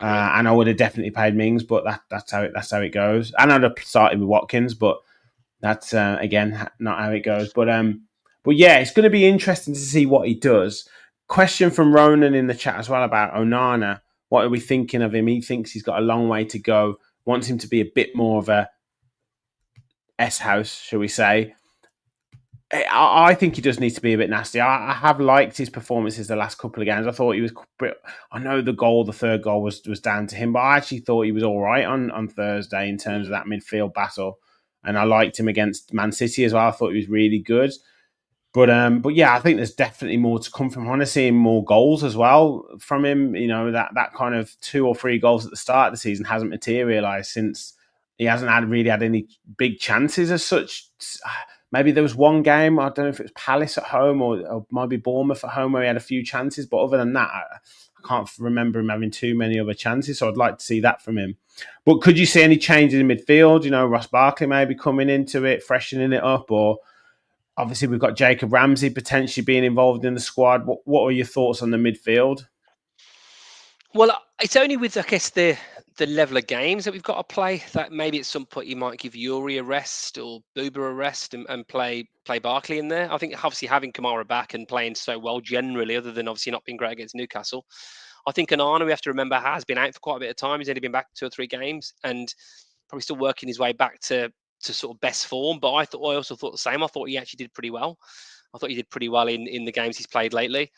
And I would have definitely played Mings, but that's how it goes. And I'd have started with Watkins, but that's again not how it goes. But yeah, it's going to be interesting to see what he does. Question from Ronan in the chat as well about Onana. What are we thinking of him? He thinks he's got a long way to go. Wants him to be a bit more of a S-house, shall we say. I think he does need to be a bit nasty. I have liked his performances the last couple of games. I thought he was. I know the third goal was down to him, but I actually thought he was all right on Thursday in terms of that midfield battle, and I liked him against Man City as well. I thought he was really good. But yeah, I think there's definitely more to come from him. I want to see him more goals as well from him. That kind of 2 or 3 goals at the start of the season hasn't materialised since he hasn't really had any big chances as such. Maybe there was one game, I don't know if it was Palace at home or maybe Bournemouth at home where he had a few chances. But other than that, I can't remember him having too many other chances. So I'd like to see that from him. But could you see any changes in midfield? Ross Barkley maybe coming into it, freshening it up, or obviously we've got Jacob Ramsey potentially being involved in the squad. What are your thoughts on the midfield? Well, it's only with, I guess, the level of games that we've got to play that maybe at some point you might give Yuri a rest or Booba a rest and play Barkley in there. I think obviously having Kamara back and playing so well generally, other than obviously not being great against Newcastle. I think Onana, we have to remember, has been out for quite a bit of time. He's only been back 2 or 3 games and probably still working his way back to sort of best form. But I also thought the same. I thought he actually did pretty well. I thought he did pretty well in the games he's played lately.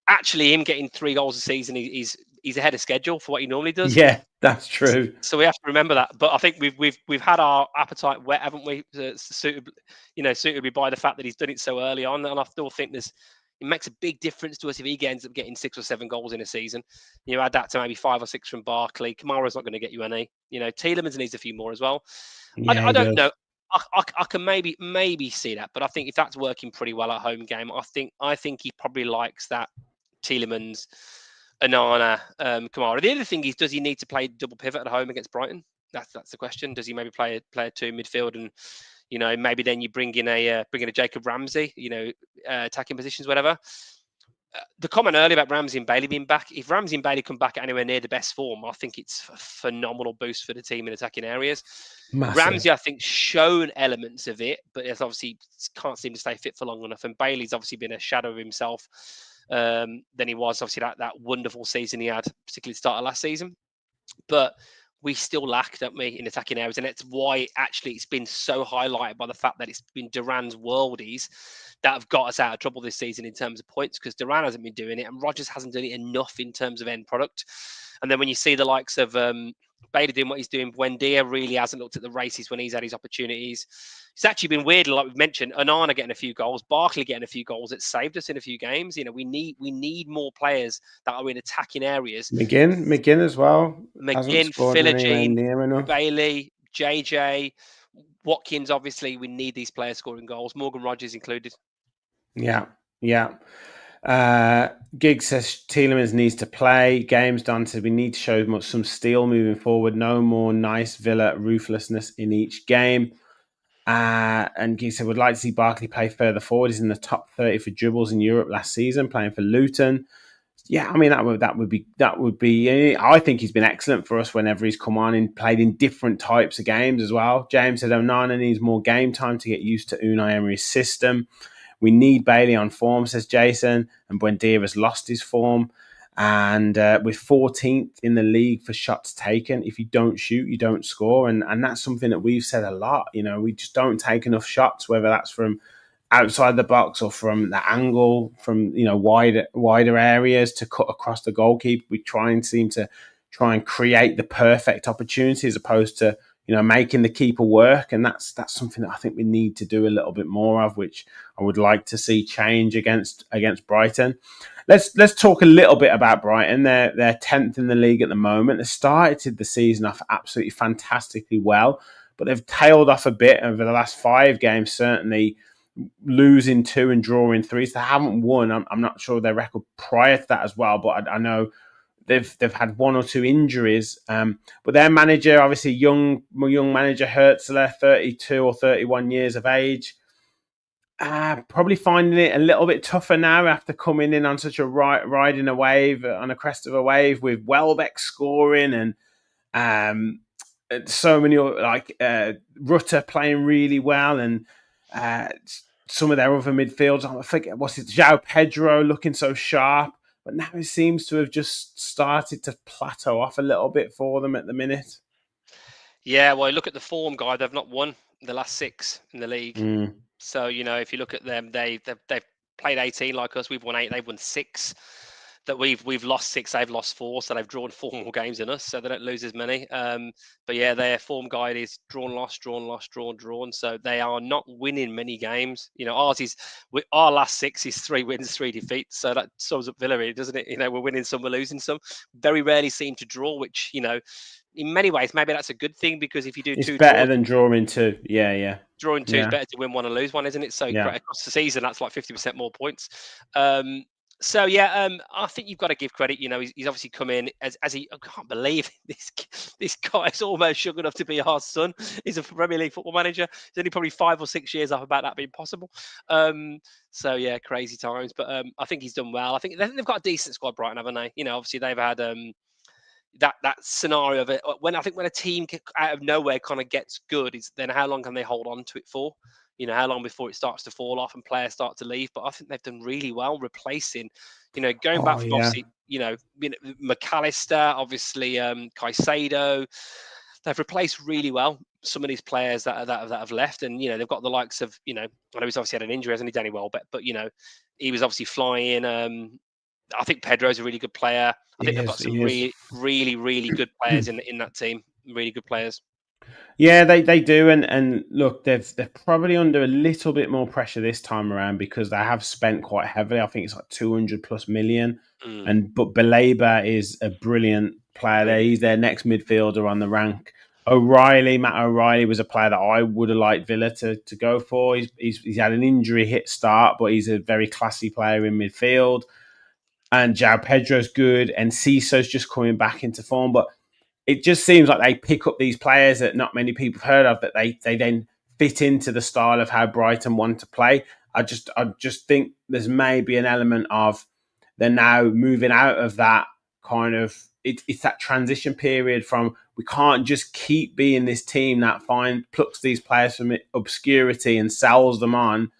Actually, him getting 3 goals a season, he's ahead of schedule for what he normally does. Yeah, that's true. So we have to remember that. But I think we've had our appetite whet, haven't we? Suitably by the fact that he's done it so early on, and I still think it makes a big difference to us if he ends up getting 6 or 7 goals in a season. You add that to maybe 5 or 6 from Barkley. Kamara's not going to get you any. Tielemans needs a few more as well. Yeah, I don't know. I can maybe see that, but I think if that's working pretty well at home game, I think he probably likes that Tielemans, Onana, Kamara. The other thing is, does he need to play double pivot at home against Brighton? That's the question. Does he maybe play a 2 midfield and maybe then you bring in a Jacob Ramsey, attacking positions, whatever. The comment earlier about Ramsey and Bailey being back, if Ramsey and Bailey come back anywhere near the best form, I think it's a phenomenal boost for the team in attacking areas. Massive. Ramsey, I think, shown elements of it, but it's obviously can't seem to stay fit for long enough. And Bailey's obviously been a shadow of himself than he was. Obviously, that wonderful season he had, particularly the start of last season. But we still lack, don't we, in attacking areas. And that's why actually it's been so highlighted by the fact that it's been Duran's worldies that have got us out of trouble this season in terms of points, because Duran hasn't been doing it and Rodgers hasn't done it enough in terms of end product. And then when you see the likes of Bailey doing what he's doing, Buendia really hasn't looked at the races when he's had his opportunities. It's actually been weird, like we've mentioned, Onana getting a few goals, Barkley getting a few goals. It's saved us in a few games. We need more players that are in attacking areas. McGinn as well. McGinn, Philogene, Bailey, JJ, Watkins. Obviously, we need these players scoring goals. Morgan Rodgers included. Yeah. Gig says Tielemans needs to play. Games done says we need to show some steel moving forward. No more nice Villa ruthlessness in each game. And Gig said would like to see Barkley play further forward. He's in the top 30 for dribbles in Europe last season, playing for Luton. Yeah, I mean that would be. I think he's been excellent for us whenever he's come on and played in different types of games as well. James said Onana needs more game time to get used to Unai Emery's system. We need Bailey on form, says Jason, and Buendia has lost his form. And we're 14th in the league for shots taken. If you don't shoot, you don't score, and that's something that we've said a lot. We just don't take enough shots, whether that's from outside the box or from the angle, from wider areas to cut across the goalkeeper. We seem to try and create the perfect opportunity as opposed to making the keeper work, and that's something that I think we need to do a little bit more of, which I would like to see change against Brighton. Let's talk a little bit about Brighton. They're 10th in the league at the moment. They started the season off absolutely fantastically well, but they've tailed off a bit over the last 5 games, certainly losing 2 and drawing 3. So they haven't won. I'm not sure their record prior to that as well, but I know they've had 1 or 2 injuries. But their manager, obviously young manager Hertzler, 32 or 31 years of age, probably finding it a little bit tougher now after coming in on such a riding a wave, on a crest of a wave, with Welbeck scoring and so many Rutter playing really well, and some of their other midfielders. I forget what's it, João Pedro looking so sharp, but now it seems to have just started to plateau off a little bit for them at the minute. Yeah, well, look at the form, guy. They've not won the last 6 in the league. So if you look at them, they've played 18 like us. We've won 8. They've won 6. That we've lost 6. They've lost 4. So they've drawn 4 more games than us. So they don't lose as many. But yeah, their form guide is drawn, lost, drawn, lost, drawn, drawn. So they are not winning many games. Our last 6 is 3 wins, 3 defeats. So that sums up Villa, really, doesn't it? We're winning some, we're losing some. Very rarely seem to draw, which in many ways, maybe that's a good thing, because if you do it's 2 better draws, than drawing 2. Yeah. Drawing 2 is better to win 1 and lose 1, isn't it? So across the season, that's like 50% more points. I think you've got to give credit. He's obviously come in as he. I can't believe this guy is almost young enough to be our son. He's a Premier League football manager. He's only probably 5 or 6 years off about that being possible. Crazy times. But I think he's done well. I think they've got a decent squad, Brighton, haven't they? Obviously they've had that scenario of it when a team out of nowhere kind of gets good, is then how long can they hold on to it for? How long before it starts to fall off and players start to leave? But I think they've done really well replacing, going back from obviously, McAllister, obviously Caicedo. They've replaced really well some of these players that have left, and they've got the likes of I know he's obviously had an injury, hasn't he, Danny Welbeck? But he was obviously flying. I think Pedro's a really good player. I think they've got some really, really, really good players in that team. Really good players. Yeah, they do, and look, they're probably under a little bit more pressure this time around because they have spent quite heavily. I think it's like 200+ million, but Baleba is a brilliant player. There, he's their next midfielder on the rank. Matt O'Reilly was a player that I would have liked Villa to go for. He's had an injury hit start, but he's a very classy player in midfield. And João Pedro's good, and Cisso's just coming back into form, but it just seems like they pick up these players that not many people have heard of, that they then fit into the style of how Brighton want to play. I just think there's maybe an element of they're now moving out of that kind of it's that transition period from, we can't just keep being this team that plucks these players from obscurity and sells them on.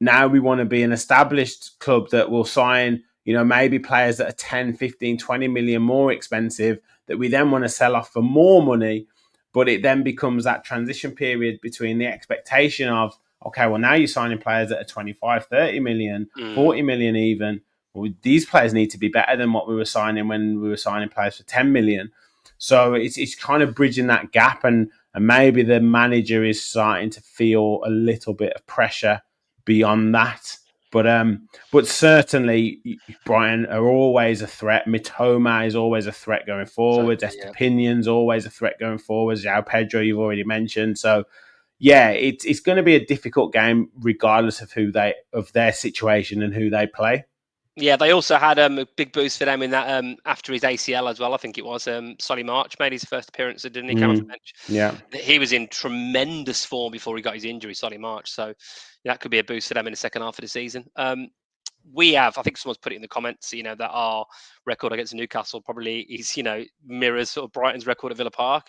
Now we want to be an established club that will sign, maybe players that are 10, 15, 20 million more expensive, that we then want to sell off for more money. But it then becomes that transition period between the expectation of, okay, well, now you're signing players that are 25, 30 million, 40 million even. Well, these players need to be better than what we were signing when we were signing players for 10 million. So it's kind of bridging that gap, and maybe the manager is starting to feel a little bit of pressure beyond that. But certainly Brighton are always a threat. Mitoma is always a threat going forward. Estepinion's always a threat going forward. João Pedro, you've already mentioned. So yeah, it's going to be a difficult game regardless of their situation and who they play. Yeah, they also had a big boost for them in that after his ACL as well. I think it was Solly March made his first appearance, didn't he? Came off the bench. Yeah, he was in tremendous form before he got his injury, Solly March. So that could be a boost for them in the second half of the season. I think someone's put it in the comments, that our record against Newcastle probably is, mirrors sort of Brighton's record at Villa Park.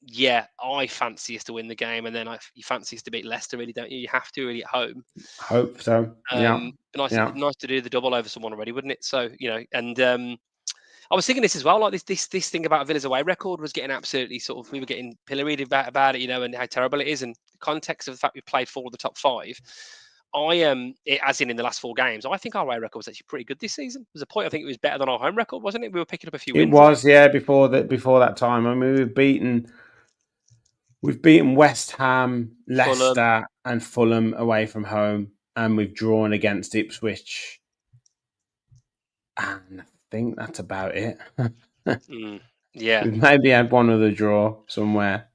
Yeah, I fancy us to win the game, and then you fancy us to beat Leicester, really, don't you? You have to, really, at home. Hope so. Nice to do the double over someone already, wouldn't it? So, I was thinking this as well. Like this thing about Villa's away record was getting absolutely sort of, we were getting pilloried about it, you know, and how terrible it is. And the context of the fact we played 4 of the top 5. As in the last 4 games, I think our away record was actually pretty good this season. There's a point I think it was better than our home record, wasn't it? We were picking up a few It wins. was, yeah, before that time. I mean, we've beaten West Ham, Fulham. Leicester, and Fulham away from home, and we've drawn against Ipswich. And I think that's about it. Yeah. We've maybe had one other draw somewhere.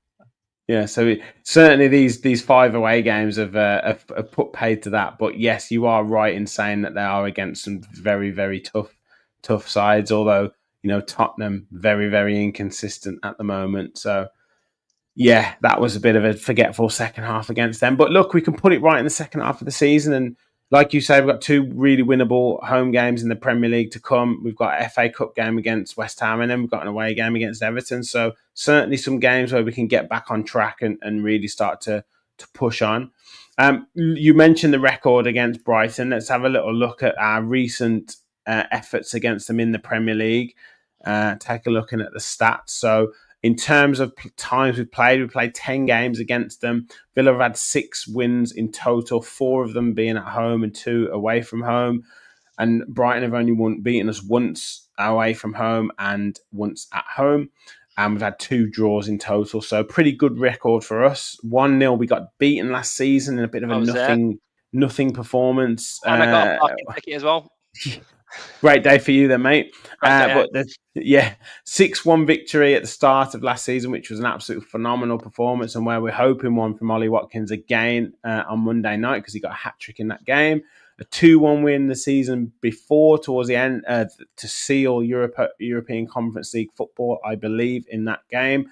Yeah, so certainly these 5 away games have put paid to that. But yes, you are right in saying that they are against some very, very tough sides. Although, you know, Tottenham very, very inconsistent at the moment. So yeah, that was a bit of a forgetful second half against them. But look, we can put it right in the second half of the season. And like you say, we've got 2 really winnable home games in the Premier League to come. We've got an FA Cup game against West Ham, and then we've got an away game against Everton. So certainly some games where we can get back on track and really start to push on. You mentioned the record against Brighton. Let's have a little look at our recent efforts against them in the Premier League. Take a look at the stats. So in terms of times we played 10 games against them. Villa have had 6 wins in total, 4 of them being at home and 2 away from home. And Brighton have only beaten us once away from home and once at home. And we've had 2 draws in total. So pretty good record for us. 1-0, we got beaten last season in a bit of a nothing performance. And I got a parking ticket as well. Great day for you then, mate. But 6-1 victory at the start of last season, which was an absolute phenomenal performance, and where we're hoping one from Ollie Watkins again on Monday night, because he got a hat-trick in that game. A 2-1 win the season before, towards the end, to seal European Conference League football, I believe, in that game.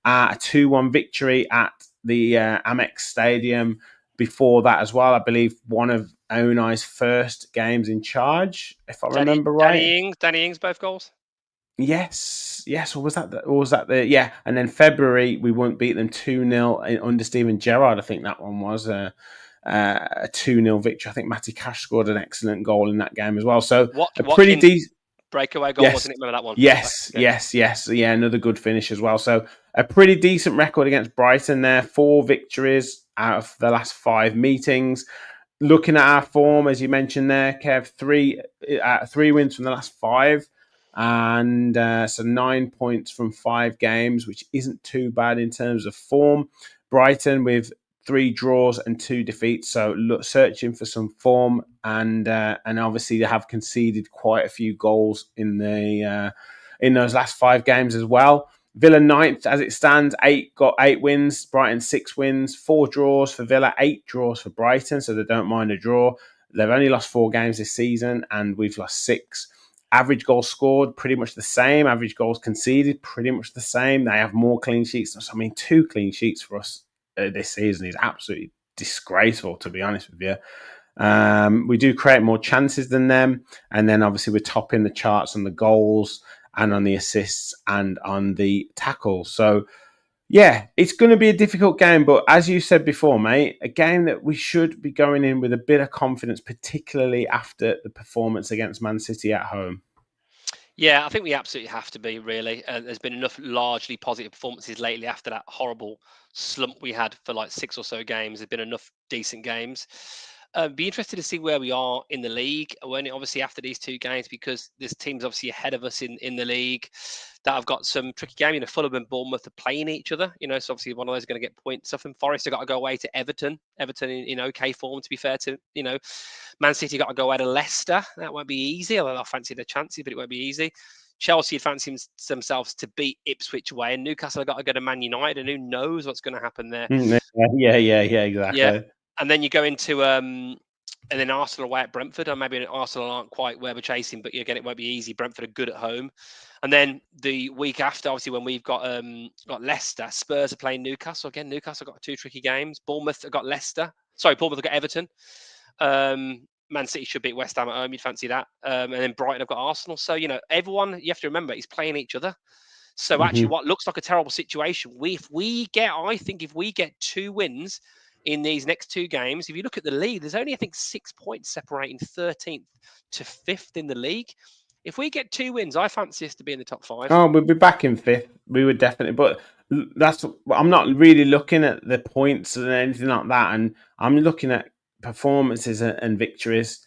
A 2-1 victory at the Amex Stadium before that as well. I believe one of Unai's first games in charge, if I remember right. Danny Ings, both goals. Yes. Or was that the yeah? And then February we won't beat them 2-0 under Steven Gerrard. I think that one was a 2-0 victory. I think Matty Cash scored an excellent goal in that game as well. So a pretty decent breakaway goal, wasn't it? Remember that one? Yes. Yeah, another good finish as well. So a pretty decent record against Brighton there. 4 victories out of the last 5 meetings. Looking at our form, as you mentioned there, Kev, 3 wins from the last 5. And so 9 points from 5 games, which isn't too bad in terms of form. Brighton with 3 draws and 2 defeats, so searching for some form, and obviously they have conceded quite a few goals in those last 5 games as well. Villa 9th as it stands, 8 wins. Brighton 6 wins, 4 draws for Villa, 8 draws for Brighton, so they don't mind a draw. They've only lost 4 games this season, and we've lost 6. Average goals scored, pretty much the same. Average goals conceded, pretty much the same. They have more clean sheets. I mean, 2 clean sheets for us this season is absolutely disgraceful, to be honest with you. We do create more chances than them, and then obviously we're topping the charts on the goals and on the assists and on the tackles. So yeah, it's going to be a difficult game, but as you said before, mate, a game that we should be going in with a bit of confidence, particularly after the performance against Man City at home. Yeah, I think we absolutely have to be, really. There's been enough largely positive performances lately after that horrible slump we had for like 6 or so games. There's been enough decent games. Be interested to see where we are in the league when obviously after these 2 games, because there's teams obviously ahead of us in the league that have got some tricky game. You know, Fulham and Bournemouth are playing each other. You know, so obviously one of those is going to get points off. And Forest have got to go away to Everton. Everton in okay form, to be fair to, you know. Man City got to go away to Leicester. That won't be easy. Although I fancy their chances, but it won't be easy. Chelsea fancy themselves to beat Ipswich away, and Newcastle have got to go to Man United, and who knows what's going to happen there. Yeah, exactly. Yeah, and then you go into and then Arsenal away at Brentford, or maybe Arsenal aren't quite where we're chasing, but again, it won't be easy. Brentford are good at home. And then the week after, obviously, when we've got Leicester, Spurs are playing Newcastle. Again, Newcastle got 2 tricky games. Bournemouth have got Leicester. Sorry, Bournemouth have got Everton. Man City should beat West Ham at home. You'd fancy that. And then Brighton have got Arsenal. So, you know, everyone, you have to remember, is playing each other. So actually, what looks like a terrible situation, if we get 2 wins in these next 2 games, if you look at the league, there's only, I think, 6 points separating 13th to 5th in the league. If we get 2 wins, I fancy us to be in the top 5. Oh, we'd be back in fifth. We would definitely, but that's. I'm not really looking at the points and anything like that, and I'm looking at performances and victories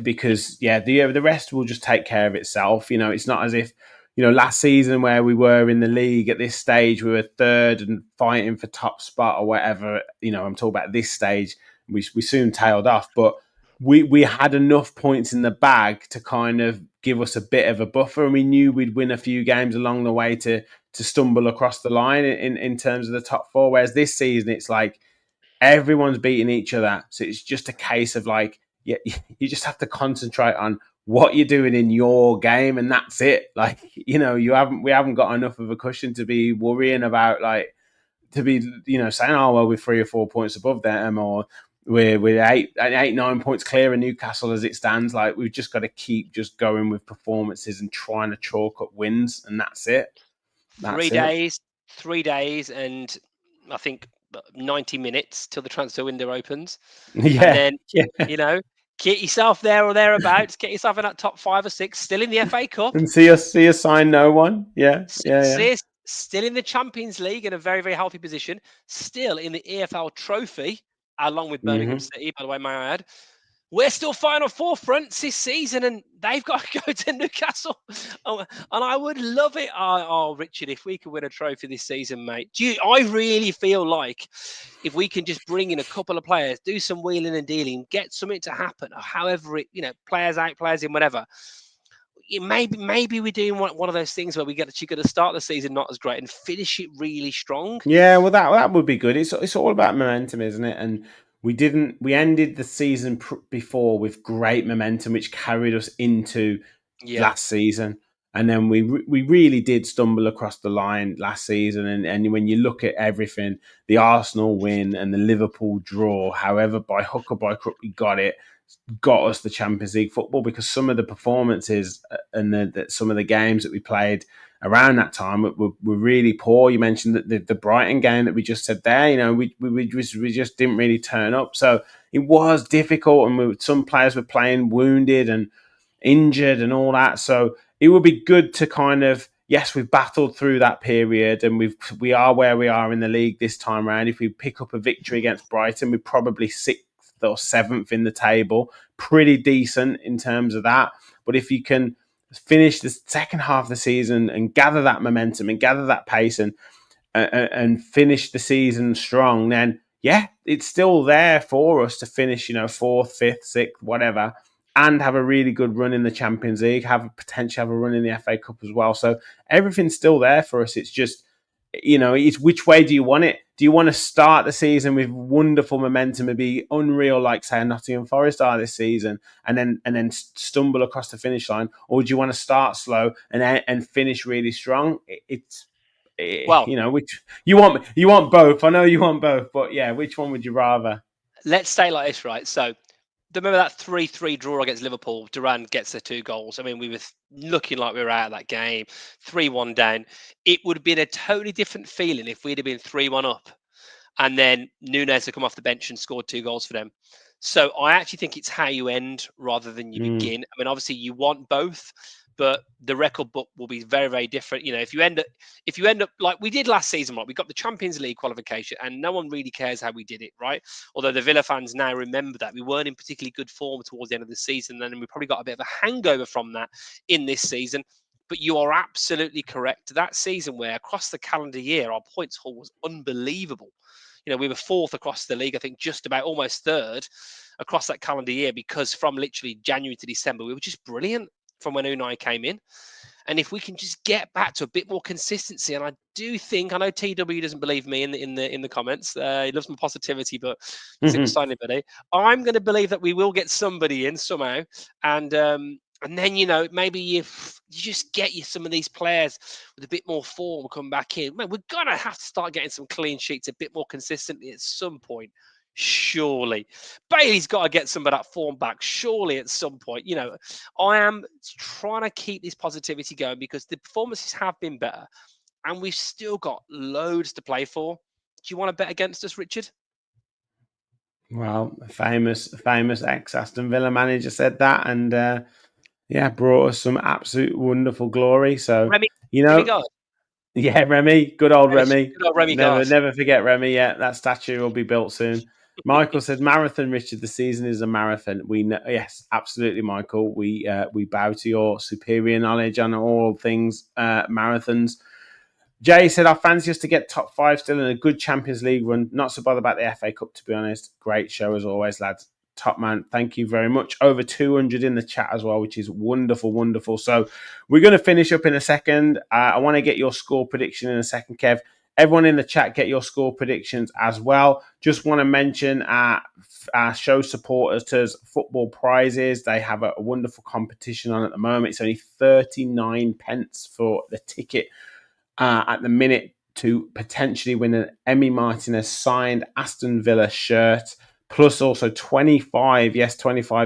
because the rest will just take care of itself. It's not as if last season where we were in the league at this stage, we were third and fighting for top spot or whatever. I'm talking about this stage. We soon tailed off, but we had enough points in the bag to kind of give us a bit of a buffer, and we knew we'd win a few games along the way to stumble across the line in terms of the top four. Whereas this season, it's like everyone's beating each other, so it's just a case of like, yeah, you just have to concentrate on what you're doing in your game, and that's it. Like, we haven't got enough of a cushion to be worrying about, like, to be saying, oh well, we're 3 or 4 points above them, or we're 9 points clear of Newcastle as it stands. Like, we've just got to keep just going with performances and trying to chalk up wins, and that's it. 3 days, 3 days, and I think 90 minutes till the transfer window opens. Yeah, and then get yourself there or thereabouts, get yourself in that top 5 or 6, still in the FA Cup, and see us sign no one. Yeah. Still in the Champions League in a very, very healthy position, still in the EFL Trophy, along with Birmingham City, by the way, may I add. We're still fighting on 4 fronts this season, and they've got to go to Newcastle. And I would love it. Oh, Richard, if we could win a trophy this season, mate. I really feel like if we can just bring in a couple of players, do some wheeling and dealing, get something to happen, or however it, players out, players in, whatever. Maybe we're doing one of those things where we get to start the season not as great and finish it really strong. Yeah, well, that would be good. It's all about momentum, isn't it? And we ended the season before with great momentum, which carried us into last season. And then we really did stumble across the line last season. And when you look at everything, the Arsenal win and the Liverpool draw, however, by hook or by crook we got us the Champions League football, because some of the performances and some of the games that we played around that time were really poor. You mentioned that the Brighton game that we just said there, we just didn't really turn up. So it was difficult, and some players were playing wounded and injured and all that. So it would be good to kind of, yes, we've battled through that period, and we are where we are in the league this time around. If we pick up a victory against Brighton, we're probably 6th or 7th in the table. Pretty decent in terms of that. But if you can finish the second half of the season and gather that momentum and gather that pace and finish the season strong, then it's still there for us to finish, 4th, 5th, 6th, whatever, and have a really good run in the Champions League, have a run in the FA Cup as well. So everything's still there for us. It's just, it's which way do you want it? Do you want to start the season with wonderful momentum and be unreal, like, say, Nottingham Forest are this season, and then stumble across the finish line, or do you want to start slow and finish really strong? Which you want both. I know you want both, but yeah, which one would you rather? Let's stay like this, right? So, remember that 3-3 draw against Liverpool? Duran gets the 2 goals. I mean, we were looking like we were out of that game, 3-1 down. It would have been a totally different feeling if we'd have been 3-1 up, and then Nunes had come off the bench and scored 2 goals for them. So I actually think it's how you end rather than you begin. I mean, obviously you want both, but the record book will be very, very different. If you end up like we did last season, right? We got the Champions League qualification, and no one really cares how we did it, right? Although the Villa fans now remember that we weren't in particularly good form towards the end of the season, and we probably got a bit of a hangover from that in this season. But you are absolutely correct. That season where across the calendar year, our points haul was unbelievable. We were 4th across the league, I think just about almost 3rd across that calendar year, because from literally January to December, we were just brilliant from when Unai came in. And if we can just get back to a bit more consistency, and I know TW doesn't believe me in the comments. He loves my positivity, but doesn't understand anybody. I'm going to believe that we will get somebody in somehow, and then maybe you just get some of these players with a bit more form come back in. Man, we're gonna have to start getting some clean sheets a bit more consistently at some point. Surely, Bailey's got to get some of that form back. Surely, at some point, I am trying to keep this positivity going because the performances have been better, and we've still got loads to play for. Do you want to bet against us, Richard? Well, a famous ex Aston Villa manager said that, and Yeah, brought us some absolute wonderful glory. So, Remy, you Remy know, God. yeah, Remy, good old Remy, Remy. good old Remy Never, God. never forget Remy. Yeah, that statue will be built soon. Michael said, "Marathon, Richard. The season is a marathon." We know, yes, absolutely, Michael. We bow to your superior knowledge on all things marathons. Jay said, "I fancy us to get top five still in a good Champions League run. Not so bothered about the FA Cup, to be honest. Great show as always, lads. Top man, thank you very much. Over 200 in the chat as well, which is wonderful, wonderful. So we're going to finish up in a second. I want to get your score prediction in a second, Kev. Everyone in the chat, get your score predictions as well. Just want to mention our show supporters football prizes. They have a wonderful competition on at the moment. It's only 39 pence for the ticket at the minute to potentially win an Emi Martinez signed Aston Villa shirt, plus also 25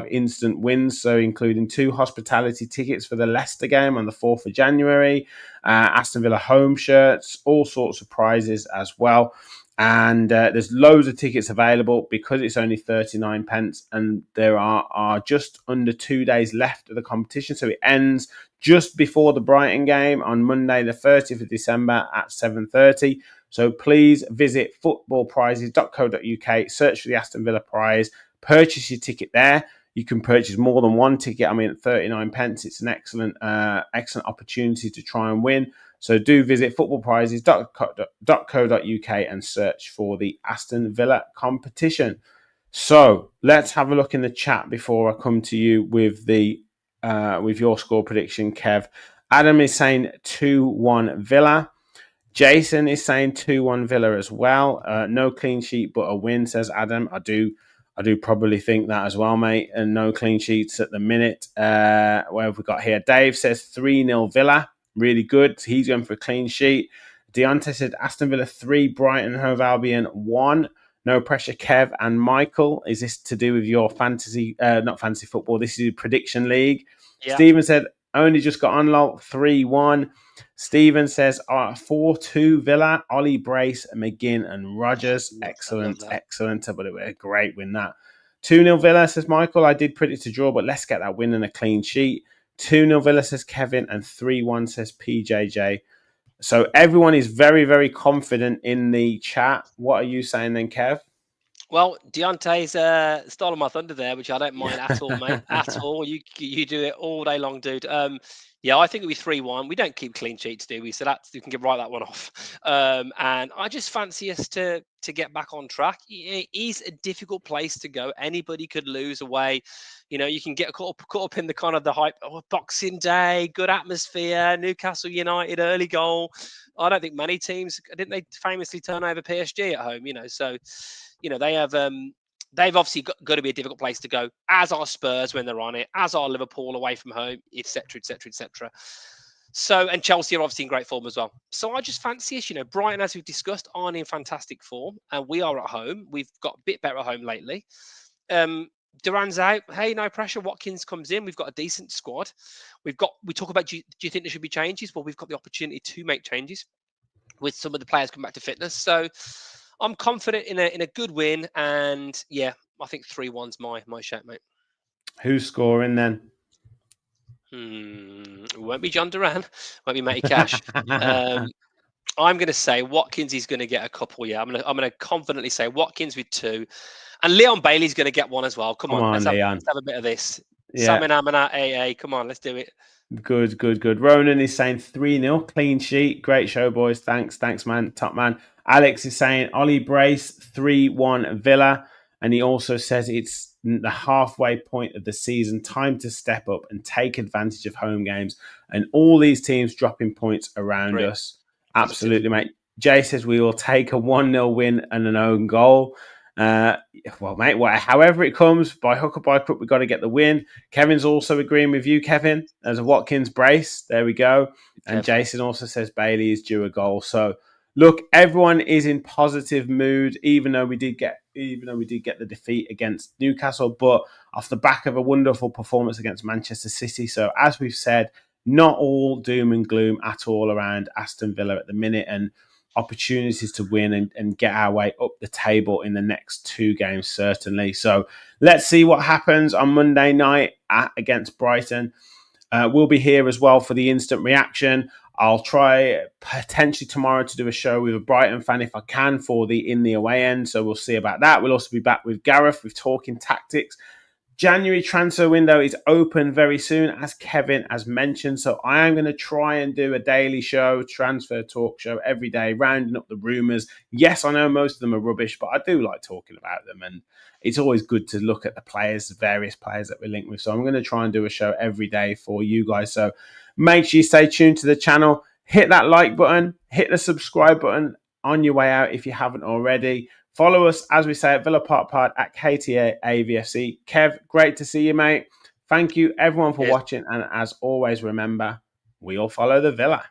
instant wins, so including 2 hospitality tickets for the Leicester game on the 4th of January, Aston Villa home shirts, all sorts of prizes as well. And there's loads of tickets available because it's only 39 pence, and there are just under 2 days left of the competition, so it ends just before the Brighton game on Monday, the 30th of December at 7:30. So please visit footballprizes.co.uk, search for the Aston Villa prize, purchase your ticket there. You can purchase more than one ticket. I mean, at 39 pence, it's an excellent opportunity to try and win. So do visit footballprizes.co.uk and search for the Aston Villa competition. So let's have a look in the chat before I come to you with your score prediction, Kev. Adam is saying 2-1 Villa. Jason is saying 2-1 Villa as well. No clean sheet, but a win, says Adam. I do probably think that as well, mate. And no clean sheets at the minute. Where have we got here? Dave says 3-0 Villa. Really good. He's going for a clean sheet. Deontay said Aston Villa 3, Brighton Hove Albion 1. No pressure, Kev and Michael. Is this to do with your fantasy, not fantasy football? This is prediction league. Yeah. Stephen said only just got unlocked 3-1. Stephen says 4-2 Villa, Ollie Brace, McGinn and Rogers. Excellent. But it was a great win that. 2-0 Villa, says Michael. I did predict to draw, but let's get that win and a clean sheet. 2-0 Villa, says Kevin, and 3-1, says PJJ. So everyone is very, very confident in the chat. What are you saying then, Kev? Well, Deontay's stolen my thunder there, which I don't mind at all, mate. At all. You do it all day long, dude. Yeah, I think it'll be 3-1. We don't keep clean sheets, do we? So that's you can write that one off. And I just fancy us to get back on track. It is a difficult place to go. Anybody could lose away. You know, you can get caught up in the kind of the hype. Oh, Boxing Day, good atmosphere, Newcastle United early goal. I don't think many teams didn't they famously turn over PSG at home. You know, so you know they have. They've obviously got to be a difficult place to go, as are Spurs when they're on it, as are Liverpool away from home, etc., etc., etc. So, and Chelsea are obviously in great form as well. So I just fancy us, you know, Brighton, as we've discussed, aren't in fantastic form, and we are at home. We've got a bit better at home lately. Duran's out. Hey, no pressure. Watkins comes in. We've got a decent squad. We talk about, do you think there should be changes? Well, we've got the opportunity to make changes with some of the players come back to fitness. So I'm confident in a good win, and yeah, I think 3-1's my shout, mate. Who's scoring then? It won't be Jhon Duran. Won't be Matty Cash. I'm going to say Watkins is going to get a couple. Yeah, I'm going to confidently say Watkins with 2, and Leon Bailey's going to get 1 as well. Come on, let's have a bit of this. Yeah. Salmon Amana, AA. Come on, let's do it. Good. Ronan is saying 3-0, clean sheet. Great show, boys. Thanks, man. Top man. Alex is saying Ollie Brace, 3-1 Villa. And he also says it's the halfway point of the season, time to step up and take advantage of home games. And all these teams dropping points around us. Absolutely, mate. Jay says we will take a 1-0 win and an own goal. Well, mate, however it comes, by hook or by crook, we've got to get the win. Kevin's also agreeing with you, Kevin. There's a Watkins brace. There we go. And Jason also says Bailey is due a goal. So, look, everyone is in positive mood, even though we did get the defeat against Newcastle, but off the back of a wonderful performance against Manchester City. So, as we've said, not all doom and gloom at all around Aston Villa at the minute, and opportunities to win and get our way up the table in the next 2 games, certainly. So let's see what happens on Monday night against Brighton. We'll be here as well for the instant reaction. I'll try potentially tomorrow to do a show with a Brighton fan if I can for the in the away end. So we'll see about that. We'll also be back with Gareth with Talking Tactics. January transfer window is open very soon, as Kevin has mentioned. So I am going to try and do a daily show, transfer talk show every day, rounding up the rumours. Yes, I know most of them are rubbish, but I do like talking about them. And it's always good to look at the players, the various players that we're linked with. So I'm going to try and do a show every day for you guys. So make sure you stay tuned to the channel. Hit that like button. Hit the subscribe button on your way out if you haven't already. Follow us, as we say, at Villa Park Pod at KTA AVFC. Kev, great to see you, mate. Thank you, everyone, for watching. And as always, remember, we all follow the Villa.